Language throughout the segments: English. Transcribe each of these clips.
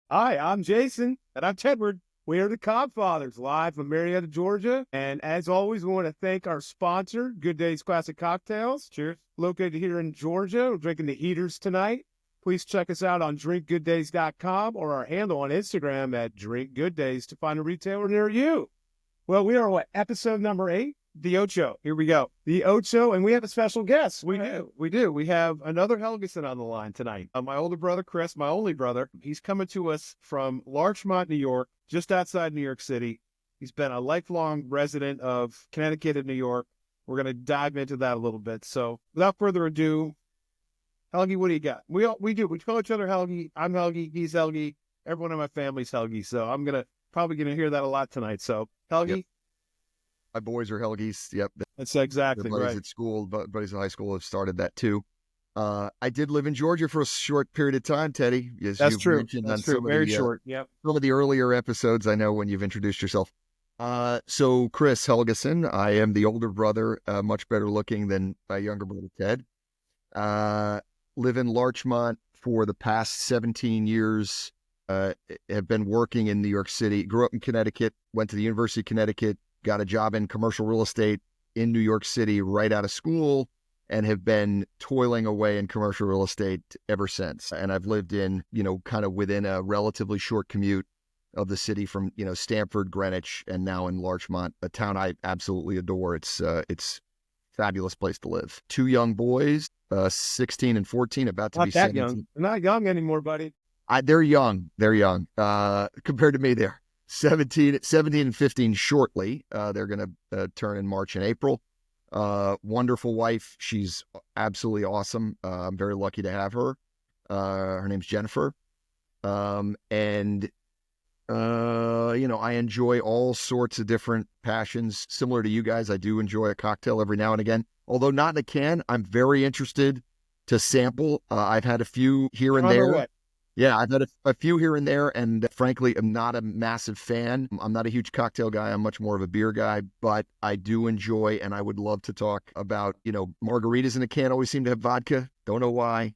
Hi, I'm Jason, and I'm Tedward. We are the Cobb Fathers, live from Marietta, Georgia. And as always, we want to thank our sponsor, Good Days Classic Cocktails. Cheers. Located here in Georgia. We're drinking the Heaters tonight. Please check us out on drinkgooddays.com or our handle on Instagram at drinkgooddays to find a retailer near you. Well, we are episode number 8? The Ocho. Here we go. The Ocho, and we have a special guest. We do. We have another Helgesen on the line tonight. My older brother, Chris, my only brother, he's coming to us from Larchmont, New York, just outside New York City. He's been a lifelong resident of Connecticut and New York. We're going to dive into that a little bit. So without further ado, Helgi, what do you got? We call each other Helgi. I'm Helgi. He's Helgi. Everyone in my family's Helgi. So I'm probably going to hear that a lot tonight. So Helgi. Yep. My boys are Helgies. Yep. That's exactly buddies right. At school, buddies at high school have started that too. I did live in Georgia for a short period of time, Teddy. As That's you've true. mentioned That's on true. some Very of the, short. Yep. Some of the earlier episodes, I know when you've introduced yourself. So Chris Helgesen, I am the older brother, much better looking than my younger brother Ted. Live in Larchmont for the past 17 years. Have been working in New York City. Grew up in Connecticut. Went to the University of Connecticut. Got a job in commercial real estate in New York City right out of school, and have been toiling away in commercial real estate ever since. And I've lived in, kind of within a relatively short commute of the city from, Stamford, Greenwich, and now in Larchmont, a town I absolutely adore. It's a fabulous place to live. 2 young boys, 16 and 14, about to Not be that 17. young. They're not young anymore, buddy. They're young. They're young. Compared to me, they're 17 and 15 shortly. They're going to turn in March and April. Wonderful wife. She's absolutely awesome. I'm very lucky to have her. Her name's Jennifer. I enjoy all sorts of different passions. Similar to you guys, I do enjoy a cocktail every now and again. Although not in a can, I'm very interested to sample. I've had a few here and there. What? Yeah, I've had a few here and there, and frankly, I'm not a massive fan. I'm not a huge cocktail guy. I'm much more of a beer guy, but I do enjoy, and I would love to talk about, margaritas in a can always seem to have vodka. Don't know why.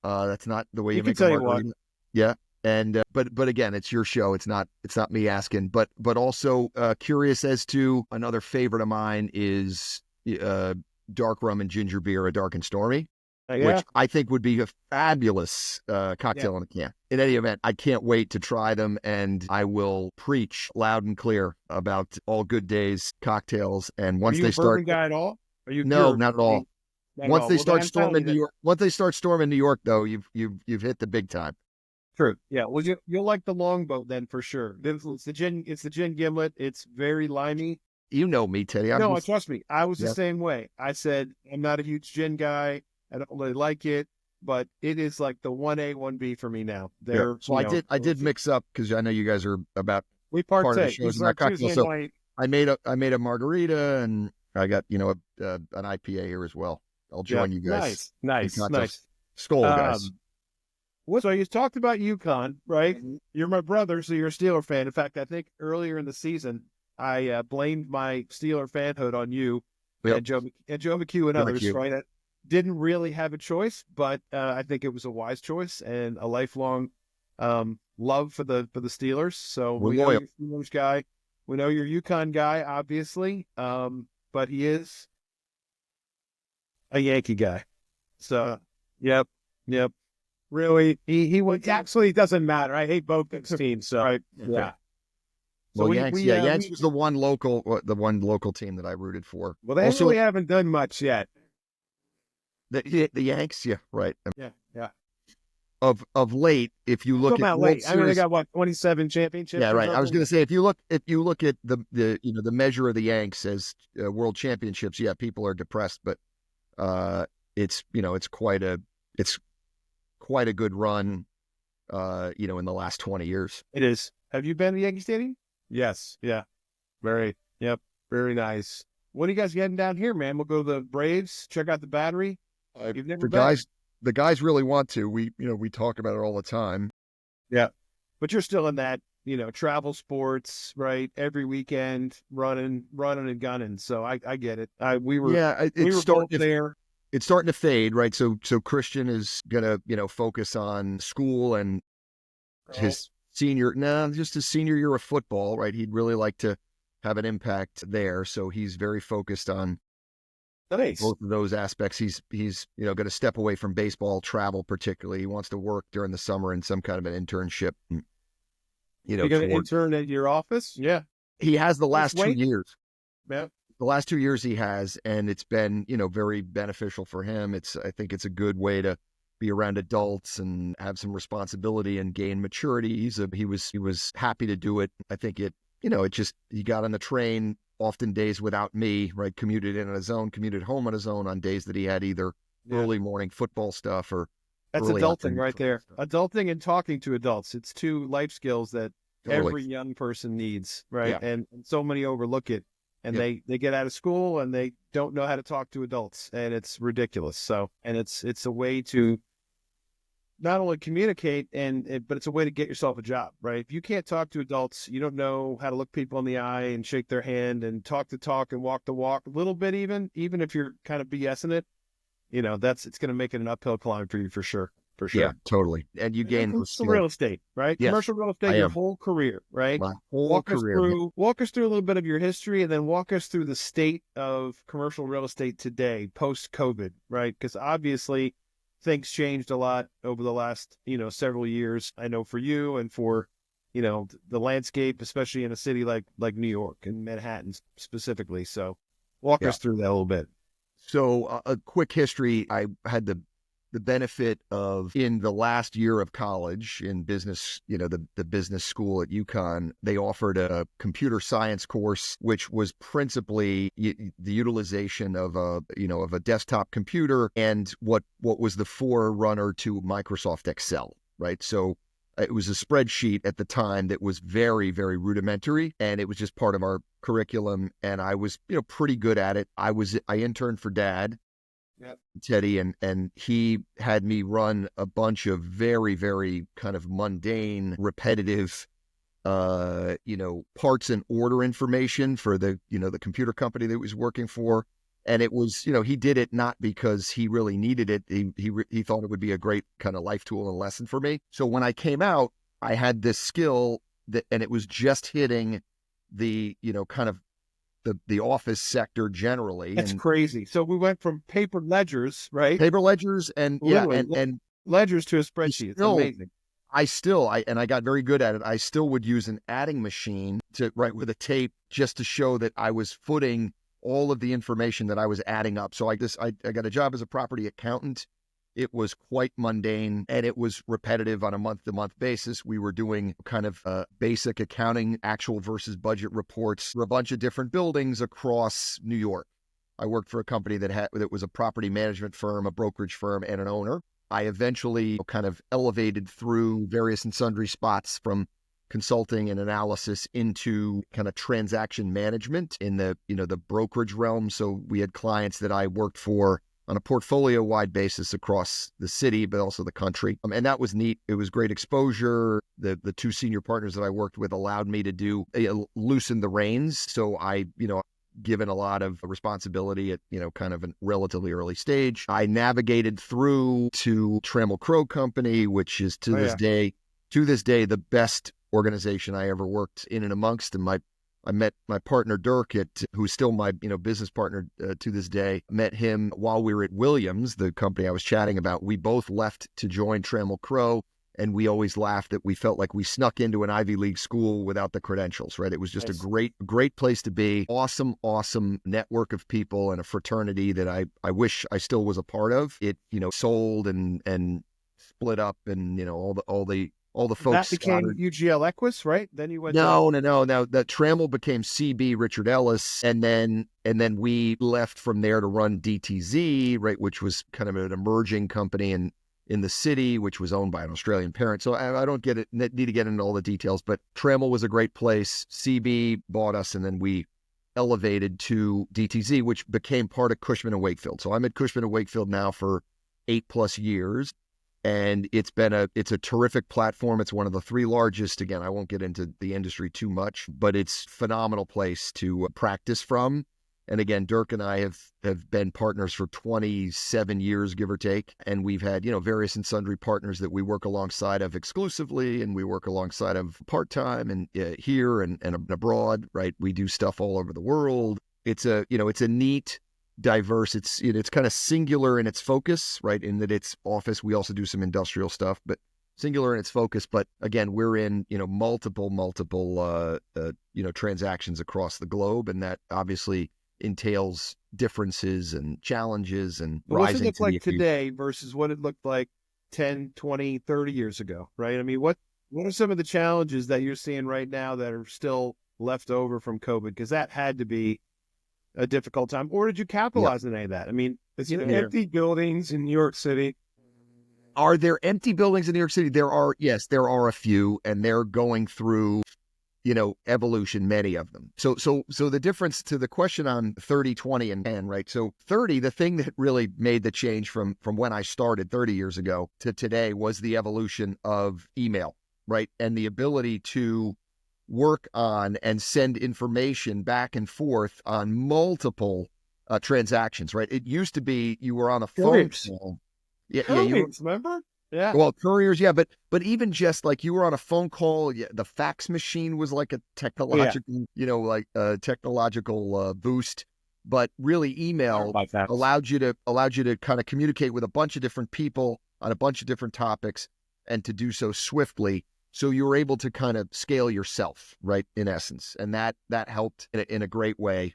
That's not the way you make a margarita. Yeah. And, but again, it's your show. It's not me asking, but also curious as to another favorite of mine is dark rum and ginger beer, a dark and stormy. Which I think would be a fabulous cocktail in a can. In any event, I can't wait to try them, and I will preach loud and clear about all Good Days cocktails. And once they start, bourbon guy at all? Are you no, not at all. Once they start storming New York, though, you've hit the big time. True. Yeah. Well, you'll like the longboat then for sure. It's the gin gimlet. It's very limey. You know me, Teddy. Trust me. I was the same way. I said I'm not a huge gin guy. I don't really like it, but it is like the 1A, 1B for me now. So I did mix up because I know you guys are about we partake. Part of the shows in that cocktail. So I made a margarita, and I got an IPA here as well. I'll join you guys. Nice. Skol, guys. So you talked about UConn, right? Mm-hmm. You're my brother, so you're a Steeler fan. In fact, I think earlier in the season, I blamed my Steeler fanhood on you and Joe McHugh and others, right? I didn't really have a choice, but I think it was a wise choice and a lifelong love for the Steelers. So we know you're a Steelers guy. We know you're a UConn guy, obviously, but he is a Yankee guy. So, yep. Really, he would actually. It doesn't matter. I hate both teams. So, right. Yeah. So Yanks was the one local team that I rooted for. Well, they really haven't done much yet. The Yanks, yeah, right. Yeah. Of late, if you look at late, they got 27 championships. Yeah, right. I was going to say if you look at the measure of the Yanks as world championships, yeah, people are depressed, but it's quite a good run, in the last 20 years. It is. Have you been to Yankee Stadium? Yes. Yeah. Very nice. What are you guys getting down here, man? We'll go to the Braves, check out the Battery. You've never been? The guys really want to. We talk about it all the time. Yeah. But you're still in that, travel sports, right? Every weekend, running and gunning. So I get it. We were both there. It's starting to fade, right? So Christian is gonna, focus on school and his just his senior year of football, right? He'd really like to have an impact there. So he's very focused on Nice. both of those aspects. He's going to step away from baseball travel, particularly. He wants to work during the summer in some kind of an internship, You're going to toward. intern at your office? Yeah. He has the last 2 Wait. years. Yeah. The last 2 years he has, and it's been, very beneficial for him. I think it's a good way to be around adults and have some responsibility and gain maturity. He was happy to do it. I think he got on the train often days without me, right? Commuted in on his own, commuted home on his own on days that he had either early morning football stuff or that's early adulting right there. stuff. Adulting and talking to adults. It's two life skills that every young person needs, right? Yeah. And so many overlook it. And they get out of school and they don't know how to talk to adults, and it's ridiculous. So, and it's a way to not only communicate but it's a way to get yourself a job, right? If you can't talk to adults, you don't know how to look people in the eye and shake their hand and talk the talk and walk the walk a little bit, even if you're kind of BSing it, it's going to make it an uphill climb for you for sure. For sure. Yeah, totally. And you gain commercial real estate, right? Yes, Commercial real estate, your whole career, right? My whole career. Walk us through a little bit of your history, and then walk us through the state of commercial real estate today, post-COVID, right? Because obviously things changed a lot over the last, several years. I know for you and for, the landscape, especially in a city like New York and Manhattan specifically. So walk us through that a little bit. So a quick history. I had the benefit of, in the last year of college in business, the business school at UConn, they offered a computer science course, which was principally the utilization of a desktop computer and what was the forerunner to Microsoft Excel, right? So it was a spreadsheet at the time that was very, very rudimentary, and it was just part of our curriculum. And I was, pretty good at it. I interned for Dad. Yep. Teddy, and he had me run a bunch of very, very kind of mundane, repetitive, parts and order information for the computer company that he was working for. And it was, he did it not because he really needed it. He thought it would be a great kind of life tool and lesson for me. So when I came out, I had this skill and it was just hitting the, kind of the office sector generally. That's crazy. So we went from paper ledgers, right? Paper ledgers and ledgers to a spreadsheet. It's amazing. I got very good at it. I still would use an adding machine to write with a tape just to show that I was footing all of the information that I was adding up. So I got a job as a property accountant. It was quite mundane and it was repetitive on a month-to-month basis. We were doing kind of basic accounting, actual versus budget reports for a bunch of different buildings across New York. I worked for a company that was a property management firm, a brokerage firm, and an owner. I eventually kind of elevated through various and sundry spots from consulting and analysis into kind of transaction management in the brokerage realm. So we had clients that I worked for on a portfolio-wide basis across the city, but also the country. And that was neat. It was great exposure. The two senior partners that I worked with allowed me to loosen the reins. So I, given a lot of responsibility at, kind of a relatively early stage. I navigated through to Trammell Crow Company, which is to this day, the best organization I ever worked in and amongst. And I met my partner Dirk, who's still my business partner to this day. Met him while we were at Williams, the company I was chatting about. We both left to join Trammell Crow, and we always laughed that we felt like we snuck into an Ivy League school without the credentials. Right? It was just a great place to be. Awesome network of people and a fraternity that I wish I still was a part of. It sold and split up, and all the folks. That became UGL Equus, right? Then you went. No. That Trammell became CB Richard Ellis, and then we left from there to run DTZ, right, which was kind of an emerging company in the city, which was owned by an Australian parent. So I don't need to get into all the details, but Trammell was a great place. CB bought us, and then we elevated to DTZ, which became part of Cushman & Wakefield. So I'm at Cushman & Wakefield now for 8+ years. And it's a terrific platform. It's one of the 3 largest. Again, I won't get into the industry too much, but it's a phenomenal place to practice from And again, Dirk and I have been partners for 27 years, give or take. And we've had, various and sundry partners that we work alongside of exclusively, and we work alongside of part-time and here and abroad, right? We do stuff all over the world. It's a neat, diverse, it's kind of singular in its focus, right? In that it's office. We also do some industrial stuff, but singular in its focus. But again, we're in, multiple, transactions across the globe. And that obviously entails differences and challenges and What's it rising look to the like today versus what it looked like 10, 20, 30 years ago, right? I mean, what are some of the challenges that you're seeing right now that are still left over from COVID? Because that had to be a difficult time. Or did you capitalize on any of that? I mean, it's empty buildings in New York City. Are there empty buildings in New York City? Yes, there are a few, and they're going through, evolution, many of them. So the difference to the question on 30, 20, and 10, right? So 30, the thing that really made the change from when I started 30 years ago to today was the evolution of email, right? And the ability to work on and send information back and forth on multiple transactions, right? It used to be you were on a phone call. You remember? Yeah. Well, couriers, yeah, but even just like you were on a phone call, the fax machine was like a technological, technological boost. But really, email allowed you to kind of communicate with a bunch of different people on a bunch of different topics, and to do so swiftly. So you were able to kind of scale yourself, right? In essence, and that helped in a great way.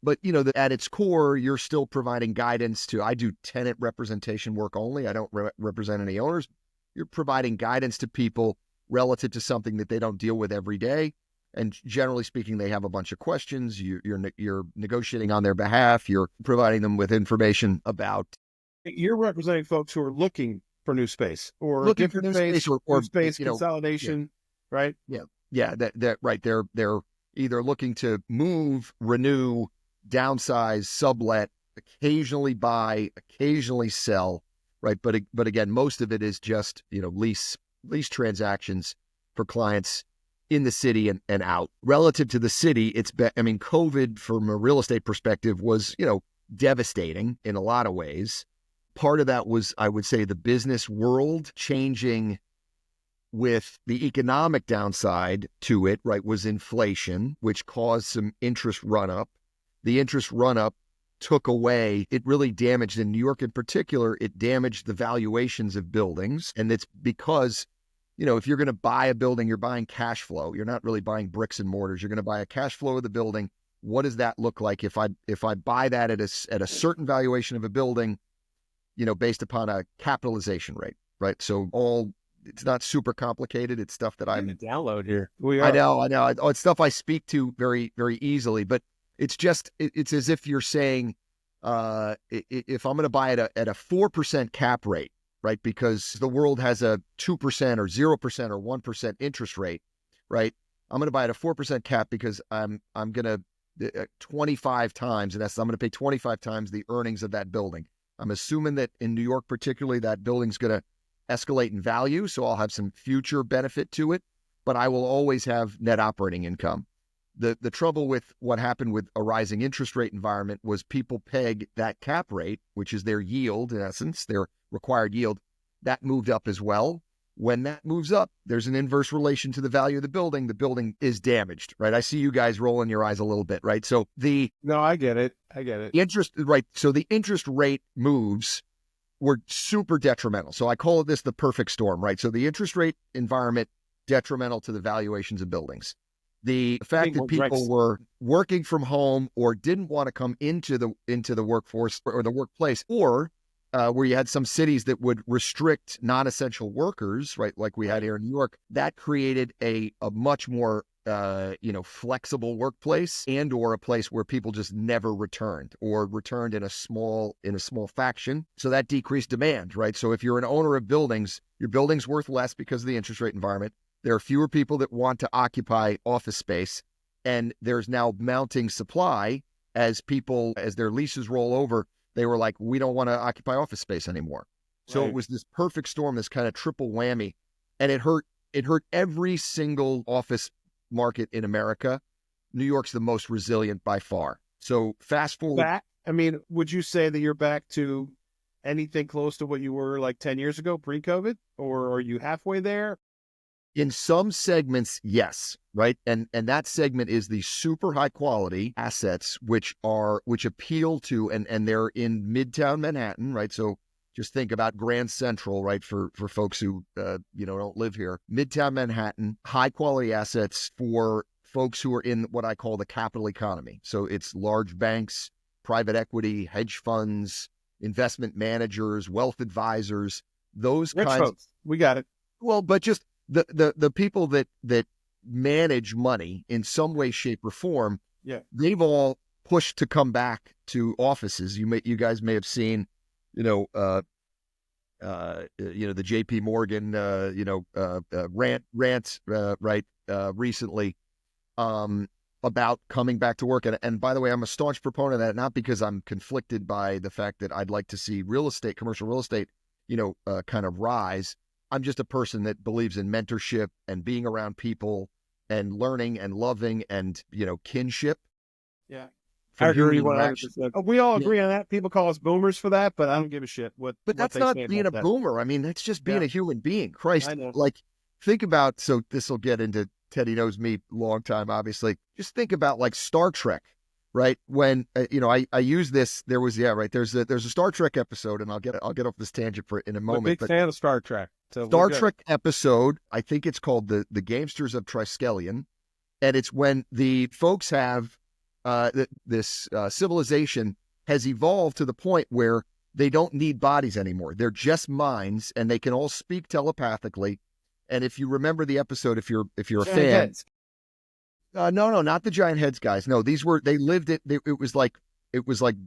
But, at its core, you're still providing guidance I do tenant representation work only. I don't represent any owners. You're providing guidance to people relative to something that they don't deal with every day. And generally speaking, they have a bunch of questions. You're negotiating on their behalf. You're providing them with information about. You're representing folks who are looking for new space or looking for new space or space consolidation, right? Yeah. That right. They're either looking to move, renew, downsize, sublet, occasionally buy, occasionally sell, right? But again, most of it is just, lease transactions for clients in the city and out. Relative to the city, COVID from a real estate perspective was, devastating in a lot of ways. Part of that was, I would say, the business world changing with the economic downside to it, right, was inflation, which caused some interest run up. The interest run-up took away, it really damaged, in New York in particular, it damaged the valuations of buildings. And it's because, if you're going to buy a building, you're buying cash flow. You're not really buying bricks and mortars. You're going to buy a cash flow of the building. What does that look like if I buy that at a certain valuation of a building, based upon a capitalization rate, right? So it's not super complicated. It's stuff that I'm to download here. I know. It's stuff I speak to very, very easily, but it's as if you're saying, if I'm going to buy it at a 4% cap rate, right? Because the world has a 2% or 0% or 1% interest rate, right? I'm going to buy it at a 4% cap because I'm going to 25 times, and I'm going to pay 25 times the earnings of that building. I'm assuming that in New York, particularly, that building's going to escalate in value, so I'll have some future benefit to it, but I will always have net operating income. The trouble with what happened with a rising interest rate environment was people peg that cap rate, which is their yield, in essence, their required yield, that moved up as well. When that moves up, there's an inverse relation to the value of the building. The building is damaged, right? I see you guys rolling your eyes a little bit, right? So No, I get it. Interest, right? So the interest rate moves were super detrimental. So I call this the perfect storm, right? So the interest rate environment detrimental to the valuations of buildings. The fact that people were working from home or didn't want to come into the workforce or the workplace, or where you had some cities that would restrict non-essential workers, right, like we had here in New York, that created a much more flexible workplace or a place where people just never returned or returned in a small faction. So that decreased demand, right? So if you're an owner of buildings, your building's worth less because of the interest rate environment. There are fewer people that want to occupy office space, and there's now mounting supply as their leases roll over. They were like, we don't want to occupy office space anymore. So It was this perfect storm, this kind of triple whammy, and it hurt every single office market in America. New York's the most resilient by far. So fast forward. Back, I mean, would you say that you're back to anything close to what you were like 10 years ago, pre-COVID, or are you halfway there? In some segments, yes, right? And that segment is the super high quality assets which appeal to and they're in Midtown Manhattan, right? So just think about Grand Central, right? For folks who don't live here. Midtown Manhattan, high quality assets for folks who are in what I call the capital economy. So it's large banks, private equity, hedge funds, investment managers, wealth advisors, those Rich kinds. folks, we got it. Well, but just the people that manage money in some way, shape, or form, Yeah. they've all pushed to come back to offices. You guys may have seen, the J.P. Morgan, rant, right, recently, about coming back to work. And by the way, I'm a staunch proponent of that, not because I'm conflicted by the fact that I'd like to see commercial real estate, kind of rise. I'm just a person that believes in mentorship and being around people and learning and loving and, kinship. Yeah. From I agree human interaction. 100%. We all Yeah. agree on that. People call us boomers for that, but I don't give a shit But what that's they not say being about a that. boomer. I mean, that's just being Yeah. a human being. Christ, I know. like, think about, so this will get into Teddy knows me long time, obviously. Just think about like Star Trek, right? When, I use this, there's a Star Trek episode, and I'll get off this tangent in a I'm a moment. big But fan of Star Trek. So Star Trek episode, I think it's called the Gamesters of Triskelion. And it's when the folks have this civilization has evolved to the point where they don't need bodies anymore. They're just minds, and they can all speak telepathically. And if you remember the episode, if you're a fan, heads. no, not the giant heads guys. No, they lived it. It was like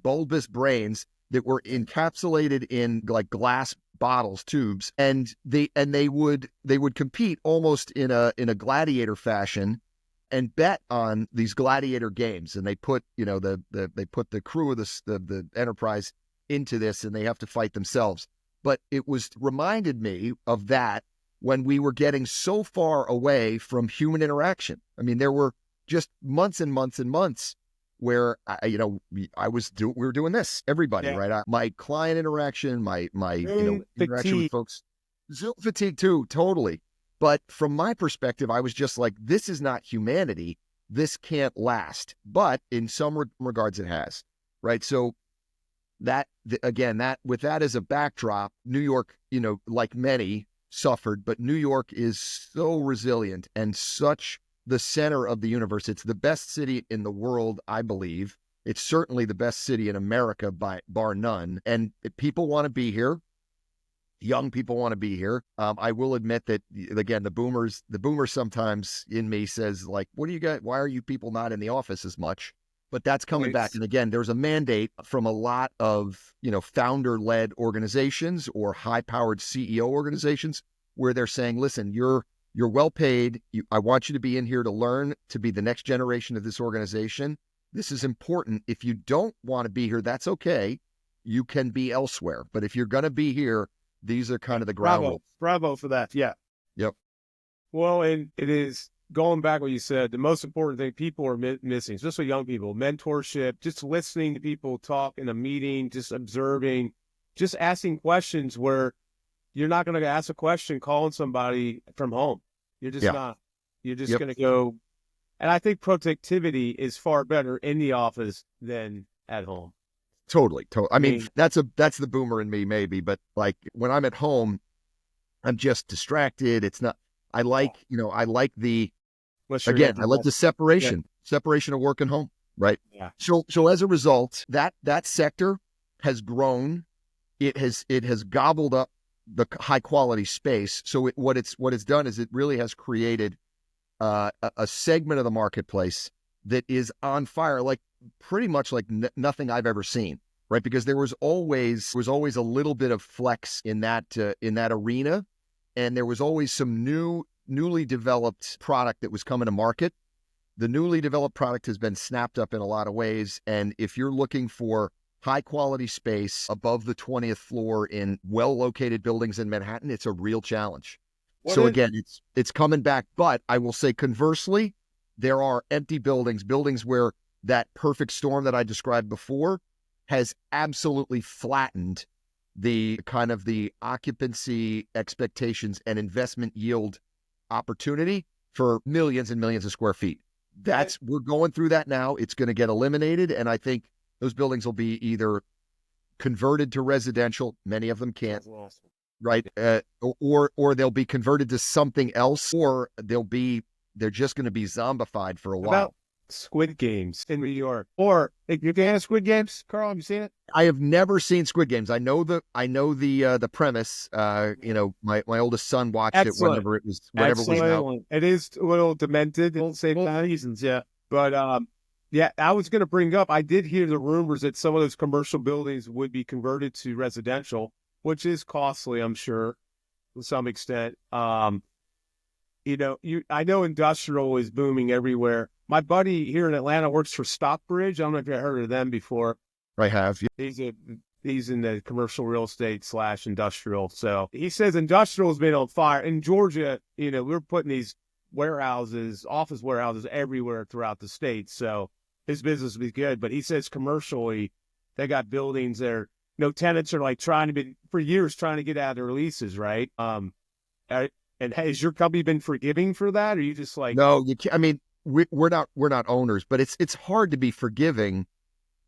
bulbous brains that were encapsulated in like glass bottles, tubes, and they would compete almost in a gladiator fashion and bet on these gladiator games. And they put, they put the crew of the Enterprise into this, and they have to fight themselves. But it reminded me of that when we were getting so far away from human interaction. I mean, there were just months and months and months where we were doing this, everybody, Yeah. right? My client interaction, my interaction fatigue. with folks, Zoom fatigue too, totally. But from my perspective, I was just like, this is not humanity. This can't last. But in some regards, it has, right? So with that as a backdrop, New York, like many, suffered, but New York is so resilient and such the center of the universe. It's the best city in the world, I believe. It's certainly the best city in America bar none. And people want to be here. Young people want to be here. I will admit that, again, the boomers sometimes in me says, like, what do you got? Why are you people not in the office as much? But that's coming back. And again, there's a mandate from a lot of, founder-led organizations or high-powered CEO organizations where they're saying, listen, you're well paid. I want you to be in here to learn, to be the next generation of this organization. This is important. If you don't want to be here, that's okay. You can be elsewhere. But if you're going to be here, these are kind of the ground rules. Bravo for that. Yeah. Yep. Well, and it is going back what you said, the most important thing people are missing, especially young people, mentorship, just listening to people talk in a meeting, just observing, just asking questions where you're not going to ask a question calling somebody from home. You're just not. You're just going to go. And I think productivity is far better in the office than at home. Totally. I mean, that's the boomer in me, maybe, but like when I'm at home, I'm just distracted. It's not, I like the separation of work and home, right? Yeah. So as a result, that sector has grown. It has gobbled up the high quality space. So what it's done is it really has created a segment of the marketplace that is on fire, like pretty much like nothing I've ever seen, right? Because there was always a little bit of flex in that arena, and there was always some newly developed product that was coming to market. The newly developed product has been snapped up in a lot of ways, and if you're looking for high quality space above the 20th floor in well-located buildings in Manhattan, it's a real challenge. Again, it's coming back, but I will say conversely, there are empty buildings where that perfect storm that I described before has absolutely flattened the kind of the occupancy expectations and investment yield opportunity for millions and millions of square feet. We're going through that now. It's going to get eliminated. And I think those buildings will be either converted to residential. Many of them can't, right? Or they'll be converted to something else, or they're just going to be zombified for a while. About Squid Games in New York, or you can Squid Games, Carl. Have you seen it? I have never seen Squid Games. I know the premise. My oldest son watched it whenever it was out. It is a little demented in same reasons, yeah. But yeah, I was going to bring up. I did hear the rumors that some of those commercial buildings would be converted to residential, which is costly, I'm sure, to some extent. I know industrial is booming everywhere. My buddy here in Atlanta works for Stockbridge. I don't know if you've heard of them before. I have. Yeah. He's in the commercial real estate / industrial. So he says industrial has been on fire. In Georgia, we're putting these office warehouses everywhere throughout the state. So his business will be good. But he says commercially, they got buildings there. Tenants are like trying to get out of their leases, right? And has your company been forgiving for that? Or are you just like, no, you can't. I mean, we're not owners, but it's hard to be forgiving,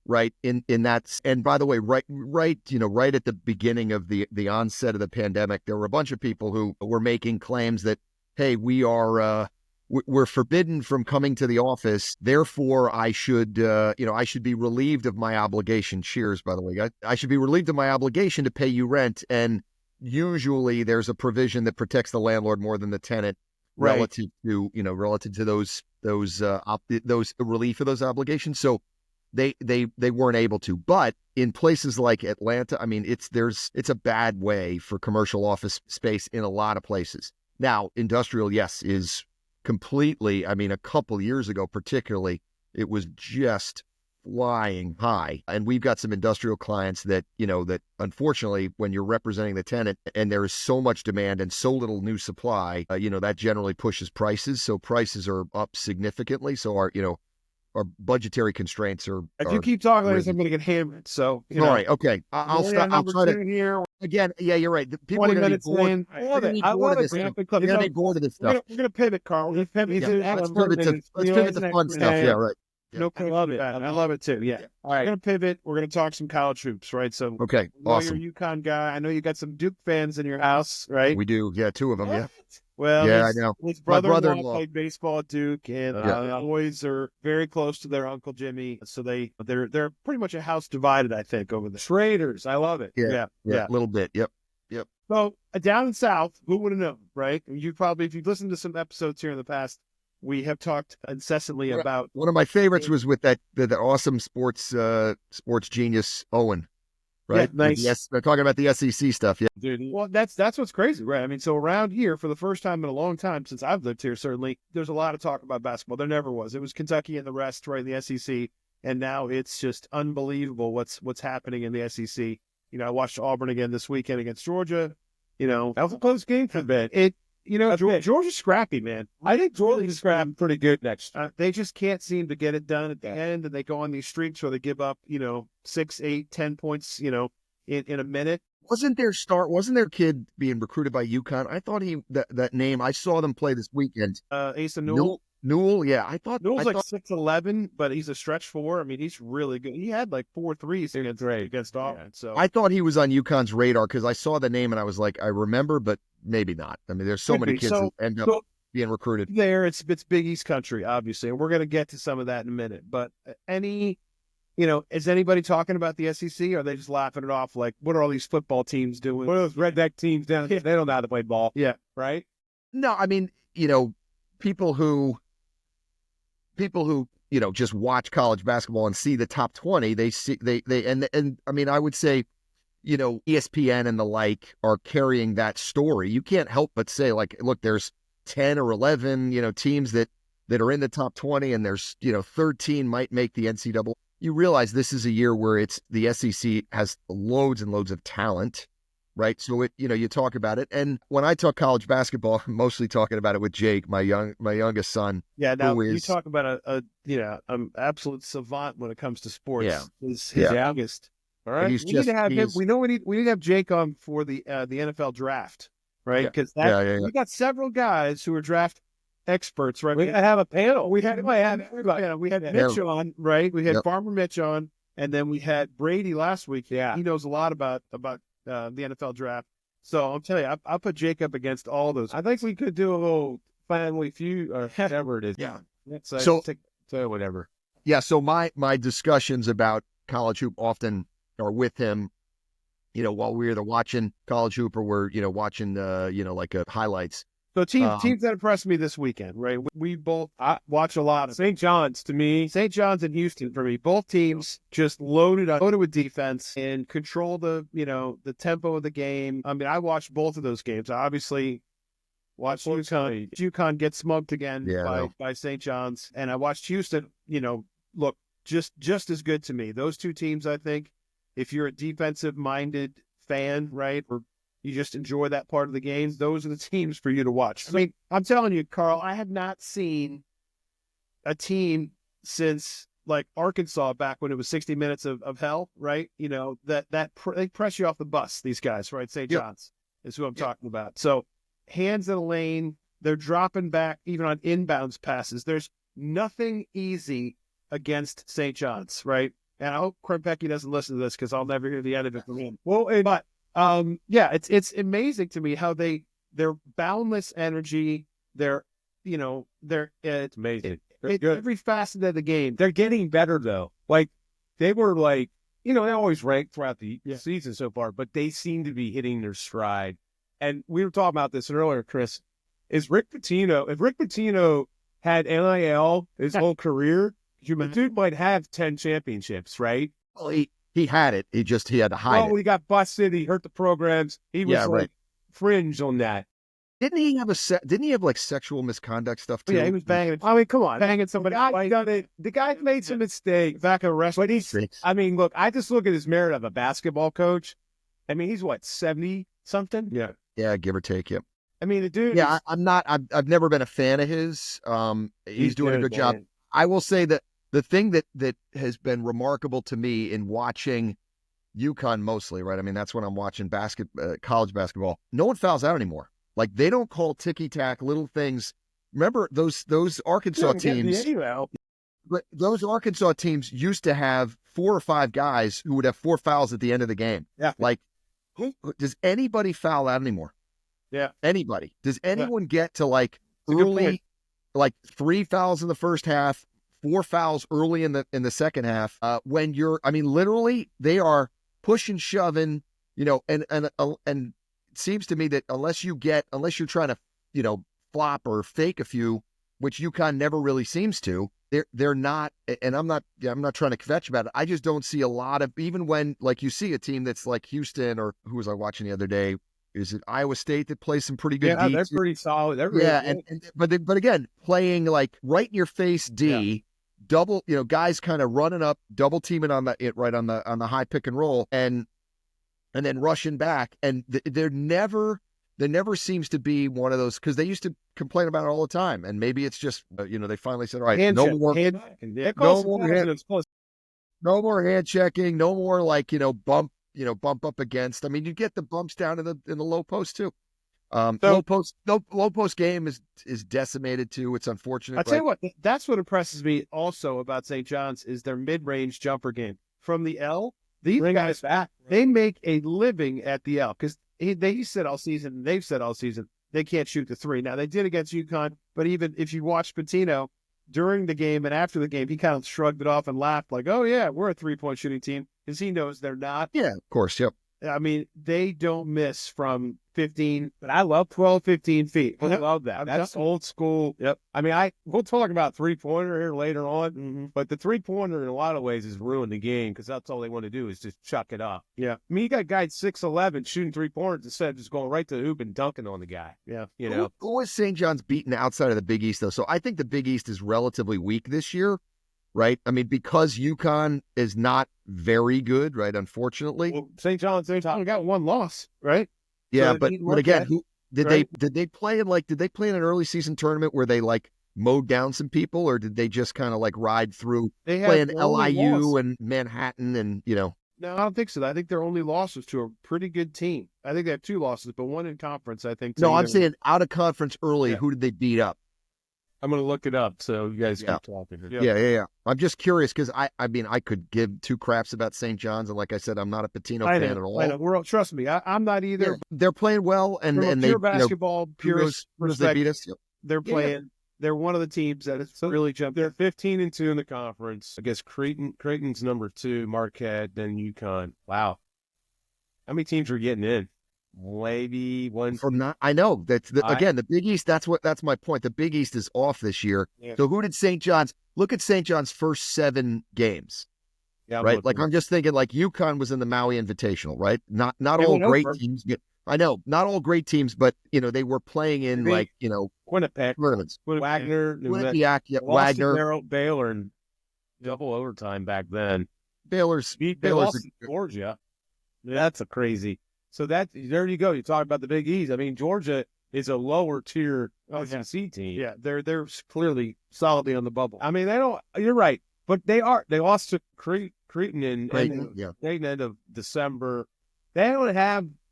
right? In that, and by the way, right at the beginning of the onset of the pandemic, there were a bunch of people who were making claims that, hey, we're forbidden from coming to the office, therefore I should be relieved of my obligation. Cheers, by the way. I should be relieved of my obligation to pay you rent, and usually there's a provision that protects the landlord more than the tenant, right, relative to those relief of those obligations. So they weren't able to. But in places like Atlanta, I mean, it's a bad way for commercial office space in a lot of places. Now, industrial, yes, is completely, I mean, a couple years ago particularly, it was just flying high. And we've got some industrial clients that unfortunately, when you're representing the tenant and there is so much demand and so little new supply, that generally pushes prices. So prices are up significantly. So our budgetary constraints are. If you keep talking like this, I'm going to get hammered. So, all right, okay. I'll stop. I'll try to. Here. Again, yeah, you're right. People 20 are going to be bored. I love it. I love it. They're going to be bored of this stuff. We're going to pivot, Carl. Let's pivot to fun stuff. Yeah, right. Yeah. No, I love it. I love it too. Yeah. All right. We're going to pivot. We're going to talk some college hoops, right? So, okay, awesome. You're a UConn guy. I know you got some Duke fans in your house, right? We do. Yeah, 2 of them. Yeah. Well, yeah, I know. His brother-in-law played baseball at Duke, and the boys are very close to their Uncle Jimmy. So they're pretty much a house divided, I think, over the Traders. I love it. Yeah, a little bit. Yep. So down south, who would have known, right? You probably, if you've listened to some episodes here in the past, we have talked incessantly about. One of my favorites was with that awesome sports genius Owen. Right. Yeah, nice. Yes, they're talking about the SEC stuff. Yeah, dude. Well, that's what's crazy, right? I mean, so around here, for the first time in a long time since I've lived here, certainly there's a lot of talk about basketball. There never was. It was Kentucky and the rest, right? In the SEC, and now it's just unbelievable what's happening in the SEC. I watched Auburn again this weekend against Georgia. That was a close game for a bit. Georgia's scrappy, man. I think Georgia's scrappy pretty good next. They just can't seem to get it done at the end, and they go on these streaks where they give up, 6, 8, 10 points, in a minute. Wasn't their kid being recruited by UConn? I thought that name. I saw them play this weekend. Asa Newell. Newell, yeah. I thought Newell's 6'11", but he's a stretch 4. I mean, he's really good. He had like 4 threes against Auburn. Yeah. So I thought he was on UConn's radar because I saw the name and I was like, I remember, but maybe not. I mean, there's so many kids who end up being recruited. It's Big East country, obviously, and we're going to get to some of that in a minute. But is anybody talking about the SEC, or are they just laughing it off like, what are all these football teams doing? What are those redneck teams down here? They don't know how to play ball. Yeah, right? No, I mean, people who just watch college basketball and see the top 20, and I mean, I would say, ESPN and the like are carrying that story. You can't help but say, like, look, there's 10 or 11, teams that are in the top 20, and there's, 13 might make the NCAA. You realize this is a year where the SEC has loads and loads of talent, right? So you talk about it. And when I talk college basketball, I'm mostly talking about it with Jake, my youngest son, Yeah, who now you is, talk about an absolute savant when it comes to yeah, sports. His yeah. youngest. All And right, he's we need to have him. he's, We need to have Jake on for the NFL draft, right? yeah, Because yeah. we got several guys who are draft experts, right? We have a panel. We had everybody. Yeah, we had Mitch on, right? We had Yep. Farmer Mitch on, and then we had Brady last week. Yeah, he knows a lot about the NFL draft. So I'm telling you, I'll put Jake up against all those. I think we could do a little family feud or whatever it is. Yeah. So whatever. Yeah. So my discussions about college hoop often are with him, while we're either watching college hoop or we're, watching, highlights. So teams that impressed me this weekend, right? We both watch a lot of St. John's. To me, St. John's and Houston for me, both teams just loaded with defense and control the tempo of the game. I mean, I watched both of those games. I obviously watched UConn get smoked again by St. John's, and I watched Houston. Look just as good to me. Those two teams, I think, if you're a defensive-minded fan, right, or you just enjoy that part of the game, those are the teams for you to watch. I mean, I'm telling you, Carl, I have not seen a team since like Arkansas back when it was 60 minutes of hell, right? They press you off the bus, these guys, right? St. John's is who I'm talking about. So hands in the lane, they're dropping back even on inbounds passes. There's nothing easy against St. John's, right? And I hope Krempecki doesn't listen to this because I'll never hear the end of it from him. It's amazing to me how their boundless energy, it's amazing. Every facet of the game. They're getting better though. Like they were they always rank throughout the season so far, but they seem to be hitting their stride. And we were talking about this earlier, Chris. If Rick Pitino had NIL his whole career, the dude might have 10 championships, right? Well, he had it. He had to hide it. Well, he got busted. He hurt the programs. He was fringe on that. Didn't he have like sexual misconduct stuff too? Yeah, he was banging. I mean, come on, banging somebody. The guy made some mistakes back at wrestling. Look, I just look at his merit of a basketball coach. I mean, he's what, 70 something? Yeah, give or take. Yep. I mean, the dude. Yeah, I've never been a fan of his. He's doing a good job. I will say that the thing that has been remarkable to me in watching UConn mostly, right? I mean, that's when I'm watching college basketball. No one fouls out anymore. Like they don't call ticky-tack little things. Remember those Arkansas teams? But those Arkansas teams used to have 4 or 5 guys who would have 4 fouls at the end of the game. Yeah. Like, does anybody foul out anymore? Yeah. Anybody? Does anyone get to like early, like 3 fouls in the first half, 4 fouls early in the second half? When literally they are pushing, shoving, and it seems to me that unless you're trying to, flop or fake a few, which UConn never really seems to, they're not. And I'm not trying to kvetch about it. I just don't see a lot of, even when like you see a team that's like Houston, or who was I watching the other day? Is it Iowa State that plays some pretty good D? They're pretty solid. They're really good. But again, playing like right in your face D, double, guys kind of running up, double teaming on the high pick and roll, and then rushing back, and there never seems to be one of those, because they used to complain about it all the time, and maybe it's just they finally said, all right, no more hand checking, no more like bump up against. I mean, you get the bumps down in the low post too. Low post game is decimated too. It's unfortunate. I'll tell you what, that's what impresses me also about St. John's is their mid-range jumper game from the L. These guys, they make a living at the L, because they've said all season they can't shoot the 3. Now they did against UConn, but even if you watch Pitino during the game and after the game, he kind of shrugged it off and laughed like, "Oh yeah, we're a 3-point shooting team," because he knows they're not. Yeah, of course. Yep. I mean, they don't miss from 15, but I love 12, 15 feet. I love that. That's old school. Yep. I mean, we'll talk about three-pointer here later on, but the three-pointer in a lot of ways has ruined the game, because that's all they want to do is just chuck it up. Yeah. I mean, you got guys 6'11" shooting 3-pointers instead of just going right to the hoop and dunking on the guy. Yeah. Who was St. John's beaten outside of the Big East, though? So I think the Big East is relatively weak this year. right? I mean, because UConn is not very good, right? Unfortunately. Well, St. John's got one loss, right? Yeah, So but again, who did right? they play in did they play in an early season tournament where they like mowed down some people, or did they just kind of like ride through They have playing their only LIU loss. and Manhattan and No, I don't think so. I think their only loss was to a pretty good team. I think they have two losses, but one in conference, I think. No, I'm saying out of conference early, Yeah. who did they beat up? I'm going to look it up so you guys Yeah. keep talking. Yeah. I'm just curious because I mean, I could give two craps about St. John's, and like I said, I'm not a Patino fan at all. I know. Trust me, I'm not either. Yeah, they're playing well, and From a they pure basketball, pure they beat us. they're playing. They're one of the teams that has really jumped. They're 15-2 in the conference. I guess Creighton's number 2, Marquette, then UConn. Wow, how many teams are getting in? Maybe one. From that, I know that's again the Big East. That's my point. The Big East is off this year. Yeah. So who did St. John's? Look at St. John's first 7 games. Yeah, right. Like I'm just thinking, like UConn was in the Maui Invitational, right? Not all great teams. I know not all great teams, but they were playing in Winnipeg, tournaments. Wagner, Wagner, Baylor, and double overtime back then. Baylor's Georgia. That's a crazy. So there you go. You talk about the Big East. I mean, Georgia is a lower tier SEC team. Yeah, they're clearly solidly on the bubble. I mean, they don't. You're right, but they lost to Creighton in end of December. They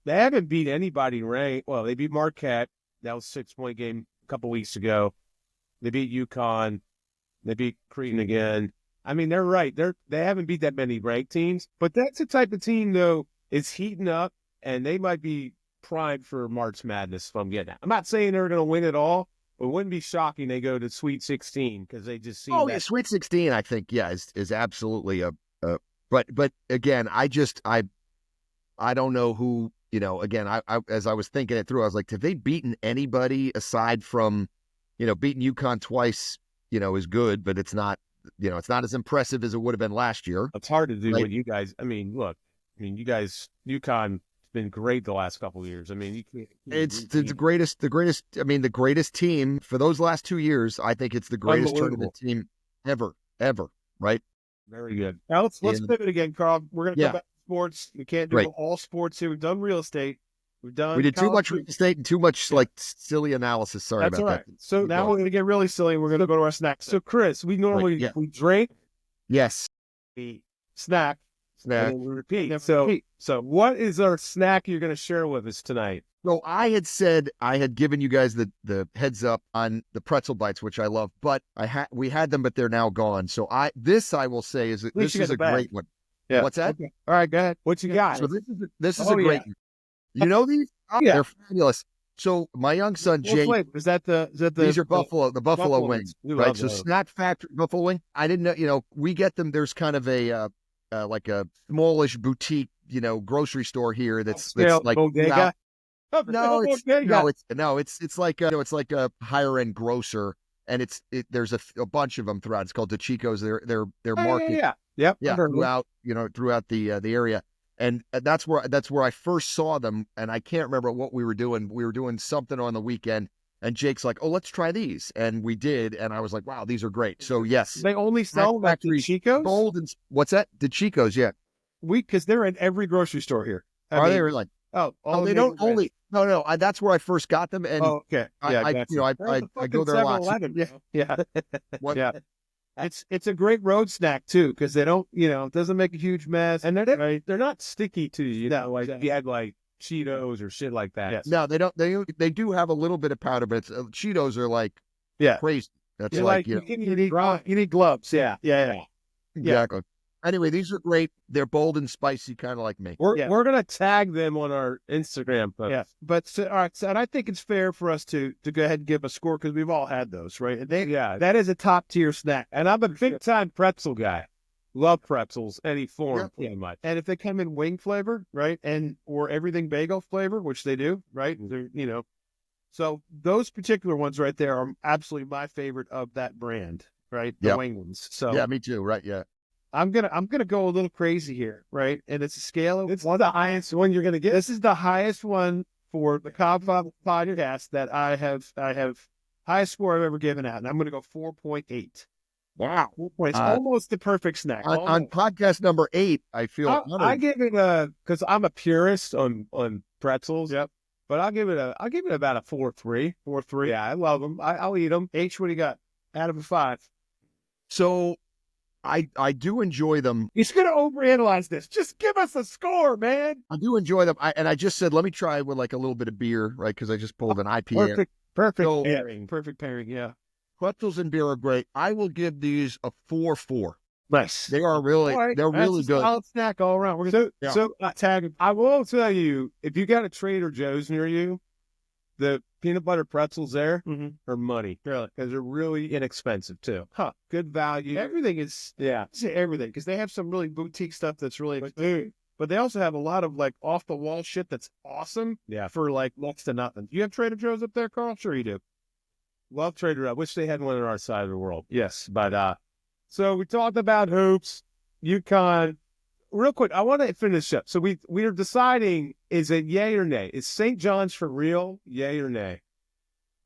haven't beat anybody ranked. Well, they beat Marquette. That was a 6-point game a couple weeks ago. They beat UConn. They beat Creighton again. I mean, they're right. They haven't beat that many ranked teams, but that's the type of team though is heating up. And they might be primed for March Madness if I'm getting that. I'm not saying they're going to win it all, but it wouldn't be shocking they go to Sweet 16 because they just see. Oh, yeah, Sweet 16, I think, is absolutely but again, I don't know who, again, I as I was thinking it through, I was like, have they beaten anybody aside from, beating UConn twice, is good, but it's not, it's not as impressive as it would have been last year. It's hard to do what you guys, you guys, UConn been great the last couple of years. I mean, it's the greatest. I mean, the greatest team for those last 2 years. I think it's the greatest tournament team ever. Right? Very good. Now let's pivot again, Carl. We're going to go back to sports. We can't do all sports here. We've done real estate. We did too much real estate and too much silly analysis. Sorry about that. So now we're going to get really silly. And we're going to go to our snacks. So Chris, we normally we drink. Yes. We snack. And we repeat. So what is our snack you're going to share with us tonight? So I had given you guys the heads up on the pretzel bites, which I love, but we had them, but they're now gone. So I will say is this is a great one. Yeah. What's that? Okay. All right, go ahead. What you got? So this is a great one. You know these? They're fabulous. So my young son Jake, is that the these are buffalo wings, right? So Snack Factory buffalo wing. I didn't know, we get them. There's kind of a like a smallish boutique, grocery store here that's like bodega. It's like a higher end grocer, and there's a bunch of them throughout. It's called DeChico's. Their market, throughout the area, and that's where I first saw them. And I can't remember what we were doing. We were doing something on the weekend. And Jake's like, "Oh, let's try these," and we did, and I was like, "Wow, these are great." So yes, they only sell like DeChico's. Bold and what's that? DeChico's, yeah. Because they're in every grocery store here. They really? Oh, they don't only. No. That's where I first got them, and okay, yeah, I go there a lot. Yeah. It's a great road snack too because they don't, it doesn't make a huge mess, and they're not sticky to you. Like if you had like Cheetos or shit like that. Yes. No, they don't. They do have a little bit of powder, but Cheetos are like crazy. That's you need gloves. Yeah. Exactly. Anyway, these are great. They're bold and spicy, kind of like me. We're gonna tag them on our Instagram post. Yeah, but all right. So, and I think it's fair for us to go ahead and give a score because we've all had those, right? And that is a top tier snack. And I'm a big time pretzel guy. Love pretzels, any form, pretty much. And if they come in wing flavor, right, or everything bagel flavor, which they do, right? They're, so those particular ones right there are absolutely my favorite of that brand, right? The wing ones. So yeah, me too. Right? Yeah. I'm gonna go a little crazy here, right? And it's a scale of it's one of the highest one you're gonna get. This is the highest one for the Cobb podcast that I have highest score I've ever given out, and I'm gonna go 4.8. Wow. It's almost the perfect snack. On podcast number 8, I feel I honored. give it because I'm a purist on pretzels. Yep. But I'll give it about a 4.3. 4.3. Yeah, I love them. I'll eat them. H, what do you got? Out of a 5. So I do enjoy them. He's gonna overanalyze this. Just give us a score, man. I do enjoy them. And I just said, let me try with like a little bit of beer, right? Because I just pulled an IPA. Perfect So, pairing. Perfect pairing. Yeah. Pretzels and beer are great. I will give these a 4.4. Nice. They are really, Right. they're really good. Solid snack all around. So tag. I will tell you, if you got a Trader Joe's near you, the peanut butter pretzels there are money, really, because they're really inexpensive too. Good value. Everything is everything, because they have some really boutique stuff that's really expensive. But they also have a lot of like off the wall shit that's awesome. Yeah. For like next to nothing. You have Trader Joe's up there, Carl? Sure you do. Love Trader. I wish they had one on our side of the world. Yes, but so we talked about hoops, UConn. Real quick, I want to finish up. So we are deciding, is it yay or nay? Is St. John's for real? Yay or nay?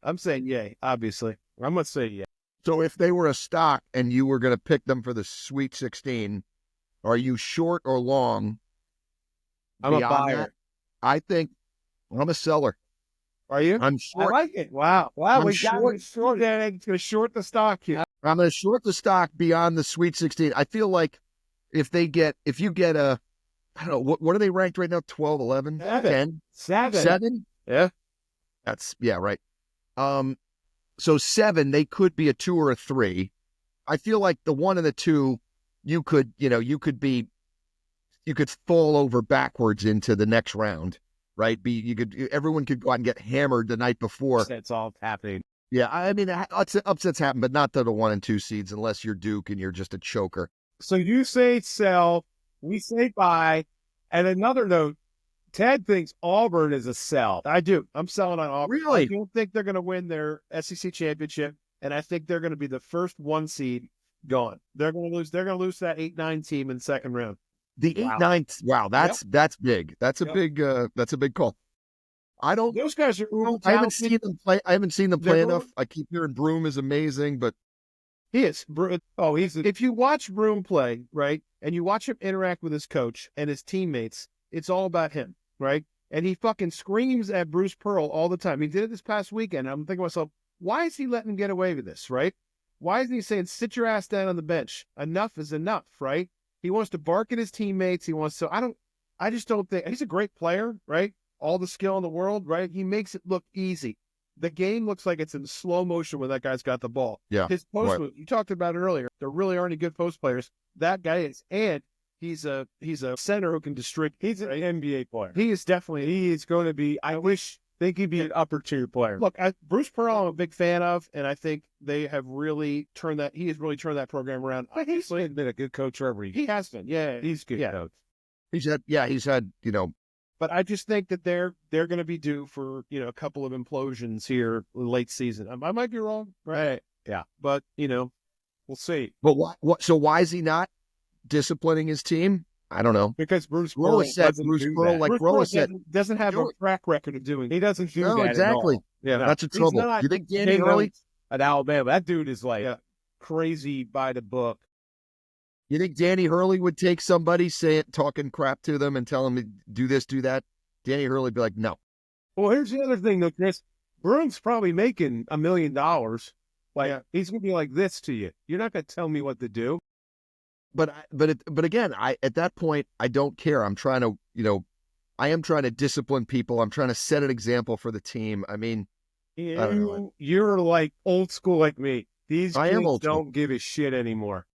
I'm saying yay, obviously. I'm going to say yay. So if they were a stock and you were going to pick them for the Sweet 16, are you short or long? I'm a buyer. That? I think I'm a seller. Are you? I'm short. I like it. Wow. We got to short that. It's going to short the stock here. I'm going to short the stock beyond the Sweet 16. I feel like if you get a, I don't know, what are they ranked right now? 12, 11, 10? 7? Yeah. Right. So 7, they could be a 2 or a 3. I feel like the 1 and the 2, you could fall over backwards into the next round, right? Everyone could go out and get hammered the night before. That's all happening. Yeah, I mean, upsets happen, but not to the 1 and 2 seeds unless you're Duke and you're just a choker. So you say sell, we say buy. And another note, Ted thinks Auburn is a sell. I do. I'm selling on Auburn. Really? I don't think they're going to win their SEC championship, and I think they're going to be the first 1 seed gone. They're going to lose. They're going to lose that 8-9 team in the second round. The 8-9. Wow, that's big. That's a big call. Those guys are. I haven't seen them play. I haven't seen them play enough. I keep hearing Broom is amazing, but he is. If you watch Broom play, right, and you watch him interact with his coach and his teammates, it's all about him, right? And he fucking screams at Bruce Pearl all the time. He did it this past weekend. I'm thinking to myself, why is he letting him get away with this, right? Why isn't he saying, sit your ass down on the bench? Enough is enough, right? He wants to bark at his teammates. I just don't think, he's a great player, right? All the skill in the world, right? He makes it look easy. The game looks like it's in slow motion when that guy's got the ball. Yeah. His post move, you talked about it earlier. There really aren't any good post players. That guy is. And he's a center who can distribute. He's an NBA player. He is going to be, think he'd be an upper tier player. Look, Bruce Pearl, I'm a big fan of, and I think he has really turned that program around. He's been a good coach forever. He has been. Yeah, he's good coach. He's had, But I just think that they're going to be due for, a couple of implosions here late season. I might be wrong, right? Yeah, but we'll see. But so why is he not disciplining his team? I don't know. Because Bruce Pearl doesn't have a track record of doing. He doesn't do that exactly. At all. Yeah, that's a trouble. You think Danny Hurley at Alabama? That dude is like crazy by the book. You think Danny Hurley would take somebody talking crap to them and tell them to do this, do that? Danny Hurley would be like, no. Well, here's the other thing, though, Chris. Broom's probably making $1 million. He's going to be like this to you. You're not going to tell me what to do. But again, at that point, I don't care. I'm trying to, I am trying to discipline people. I'm trying to set an example for the team. I mean, I don't know. You're like old school like me. These kids don't give a shit anymore.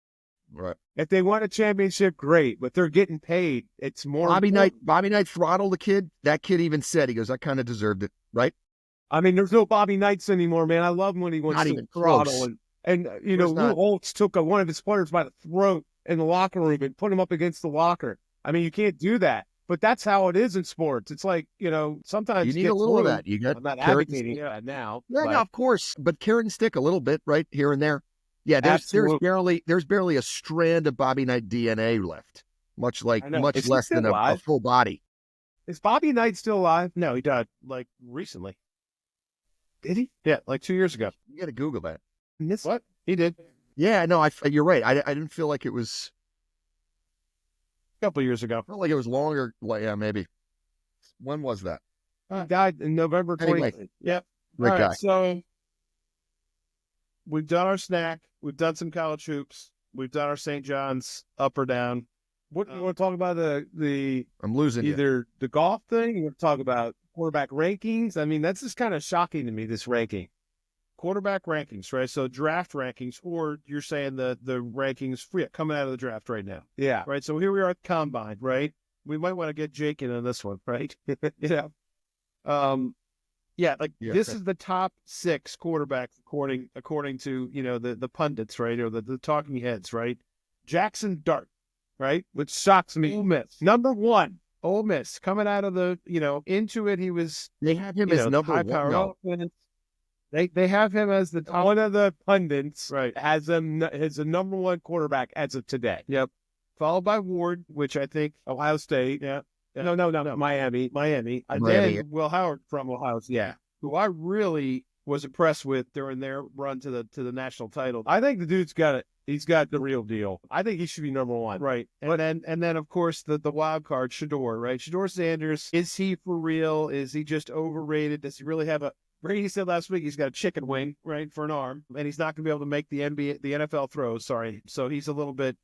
Right. If they won a championship, great, but they're getting paid. It's more. Bobby Knight throttled the kid. That kid even said, he goes, I kind of deserved it, right? I mean, there's no Bobby Knights anymore, man. I love him when he wants to throttle. And Lou Holtz took one of his players by the throat in the locker room and put him up against the locker. I mean, you can't do that. But that's how it is in sports. It's like, sometimes you need a little of that. I'm not advocating that now. Yeah, no, of course. But carrot and stick a little bit, right, here and there. Yeah, there's barely a strand of Bobby Knight DNA left, much less than a full body. Is Bobby Knight still alive? No, he died recently. Did he? Yeah, 2 years ago. You got to Google that. What? He did. Yeah, no, you're right. I didn't feel like it was. A couple years ago. I felt like it was longer. Like, yeah, maybe. When was that? He died in November 20. Anyway, Yep. All great right, guy. so we've done our snack. We've done some college hoops. We've done our St. John's up or down. What you want to talk about the I'm losing you. either the golf thing? You want to talk about quarterback rankings? I mean, that's just kind of shocking to me. This ranking, quarterback rankings, right? So draft rankings, or you're saying the rankings coming out of the draft right now? Yeah. Right. So here we are at the combine, right? We might want to get Jake in on this one, right? Yeah. Yeah, this is the top 6 quarterbacks according to the pundits, right, or the talking heads, right? Jackson Dart, right, which shocks me. Ole Miss, number 1, Ole Miss, coming out of the into it. He was They have him as number high 1. power No. offense. They have him as one of the pundits, right? Has him as the number 1 quarterback as of today. Yep. Followed by Ward, which I think Ohio State. Yeah. No, Miami. And then Will Howard from Ohio State. Yeah. Who I really was impressed with during their run to the national title. I think the dude's got it. He's got the real deal. I think he should be number 1. Right. And then of course the wild card, Shedeur, right? Shedeur Sanders. Is he for real? Is he just overrated? Does he really have a Brady said last week he's got a chicken wing, right, for an arm, and he's not going to be able to make the NFL throws. Sorry. So he's a little bit,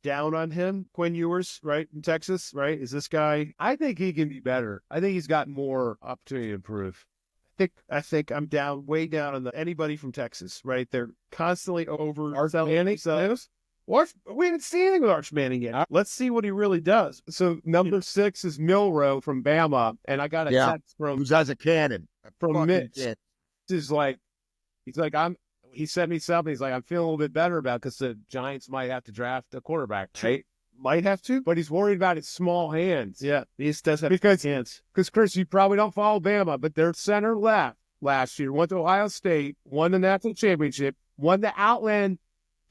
down on him. Quinn Ewers, right, in Texas, right? Is this guy? I think he can be better. I think he's got more opportunity to improve. I think I'm way down on anybody from Texas, right? They're constantly over Arch Manning. We haven't seen anything with Arch Manning yet. Let's see what he really does. So number 6 is Milroe from Bama, and I got a text from who's as a cannon from Mitch. He sent me something. He's like, I'm feeling a little bit better about because the Giants might have to draft a quarterback, right? Might have to, but he's worried about his small hands. Yeah, he just does have hands. Because, Chris, you probably don't follow Bama, but their center left last year, went to Ohio State, won the national championship, won the Outland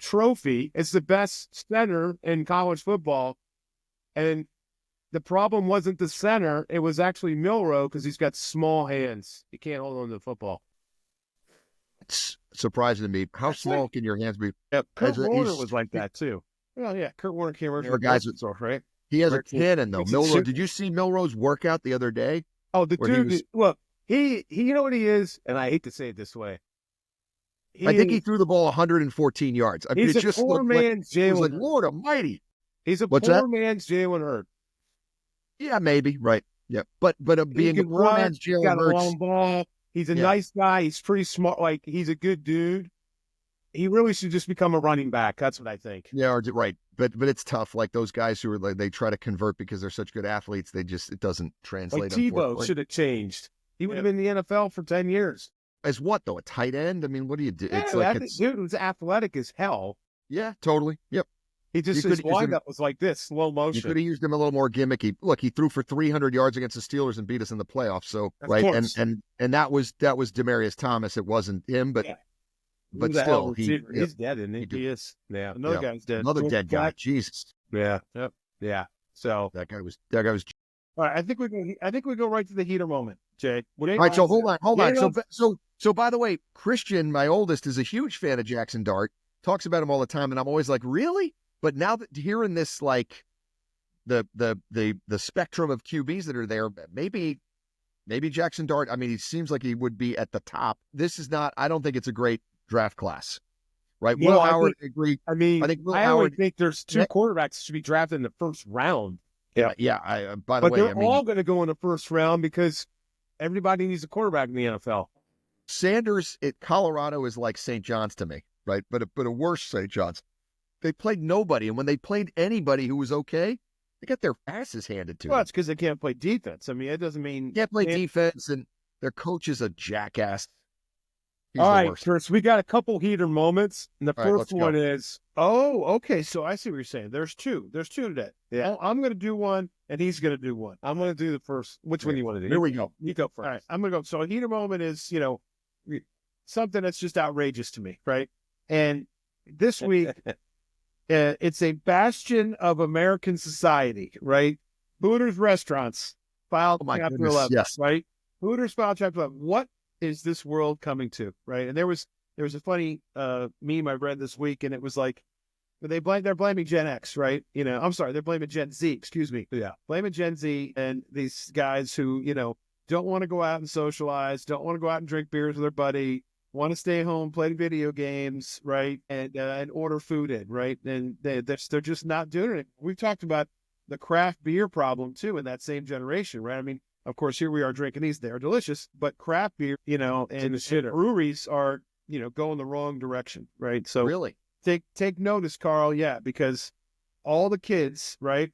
Trophy. It's the best center in college football. And the problem wasn't the center. It was actually Milroe because he's got small hands. He can't hold on to the football. It's surprising to me. How small can your hands be? Yeah, Kurt Warner was like that, too. Well, yeah, Kurt Warner came over guys right? He has a cannon, though. Milroe, did you see Milroe's workout the other day? Oh, the dude, look, he you know what he is? And I hate to say it this way. I think he threw the ball 114 yards. I mean, he's a poor man's Jalen. Like, Lord Almighty. He's a poor man's Jalen Hurts. Yeah, maybe. Right. Yeah. But being a poor man's Jalen Hurts. Got a long ball. He's a nice guy. He's pretty smart. Like, he's a good dude. He really should just become a running back. That's what I think. Yeah, right. But it's tough. Like those guys who are like, they try to convert because they're such good athletes. It doesn't translate. Like Tebow should have changed. He would have been in the NFL for 10 years. As what though? A tight end? I mean, what do you do? Yeah, it's like dude was athletic as hell. Yeah, totally. Yep. He just his windup was like this, slow motion. You could have used him a little more gimmicky. Look, he threw for 300 yards against the Steelers and beat us in the playoffs. So and that was Demaryius Thomas. It wasn't him, but still, he's dead, isn't he? He is. Yeah, another guy's dead. Another dead guy. Jesus. Yeah. Yep. Yeah. So that guy was. All right, I think we go right to the heater moment, Jay. All right, so hold on. So by the way, Christian, my oldest, is a huge fan of Jackson Dart. Talks about him all the time, and I'm always like, really? But now that hearing this, like the spectrum of QBs that are there, maybe Jackson Dart. I mean, he seems like he would be at the top. This is not. I don't think it's a great draft class, right? Will Howard agree. I mean, I think there's 2 quarterbacks that should be drafted in the first round. Yeah. By the way, they're all going to go in the first round because everybody needs a quarterback in the NFL. Sanders at Colorado is like St. John's to me, right? But a worse St. John's. They played nobody, and when they played anybody who was okay, they got their asses handed to them. Well, it's because they can't play defense. I mean, it doesn't mean can't play defense, and their coach is a jackass. He's all right, Chris, we got a couple heater moments. And the first one is, okay, so I see what you're saying. There's 2. There's 2 today. Yeah. I'm going to do one, and he's going to do one. I'm going to do the first. Which one do you want to do? Here we go. You go first. All right, I'm going to go. So a heater moment is, something that's just outrageous to me, right? And this week, it's a bastion of American society, right? Hooters restaurants filed Chapter 11, right? Hooters filed Chapter 11. What is this world coming to, right? And there was there was a funny meme I read this week, and it was like, they're blaming Gen X, right? I'm sorry, they're blaming Gen Z, excuse me. Yeah. Blaming Gen Z and these guys who, don't want to go out and socialize, don't want to go out and drink beers with their buddy, want to stay home, play video games, right? And order food in, right? And they're just not doing it. We've talked about the craft beer problem too in that same generation, right? I mean, of course, here we are drinking these. They're delicious, but craft beer, and breweries are, going the wrong direction, right? So Really? Take notice, Carl. Yeah, because all the kids, right?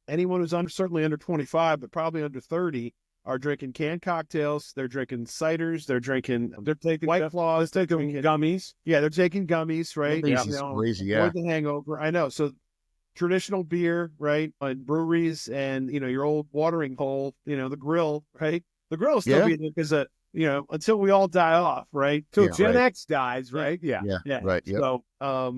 Anyone who's certainly under 25, but probably under 30, are drinking canned cocktails. They're drinking ciders. They're taking White Claws. They're taking gummies. Yeah, they're taking gummies, right? Gummies is crazy, yeah. Avoid the hangover. I know. So traditional beer, right? And breweries and, your old watering hole, the grill, right? The grill is still being because until we all die off, right? Till Gen X dies, right? Yeah. Right. Yep. So, I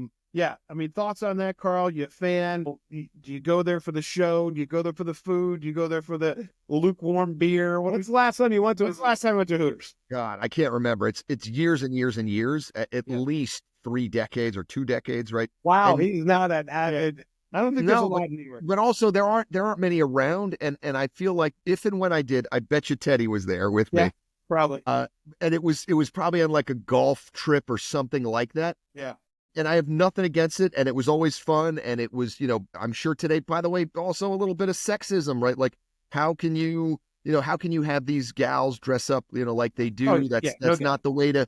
mean, thoughts on that, Carl? You a fan? Do you go there for the show? Do you go there for the food? Do you go there for the lukewarm beer? When's the last time you went to? When's the last time you went to Hooters? God, I can't remember. It's years and years and years, at least 3 decades or 2 decades, right? Wow, and he's not that avid. I don't think there's a lot anywhere. But also there aren't many around, and I feel like if and when I did, I bet you Teddy was there with me. Probably. And it was probably on like a golf trip or something like that. Yeah. And I have nothing against it, and it was always fun, and it was, I'm sure today, by the way, also a little bit of sexism, right? Like, how can you have these gals dress up, like they do? That's not the way the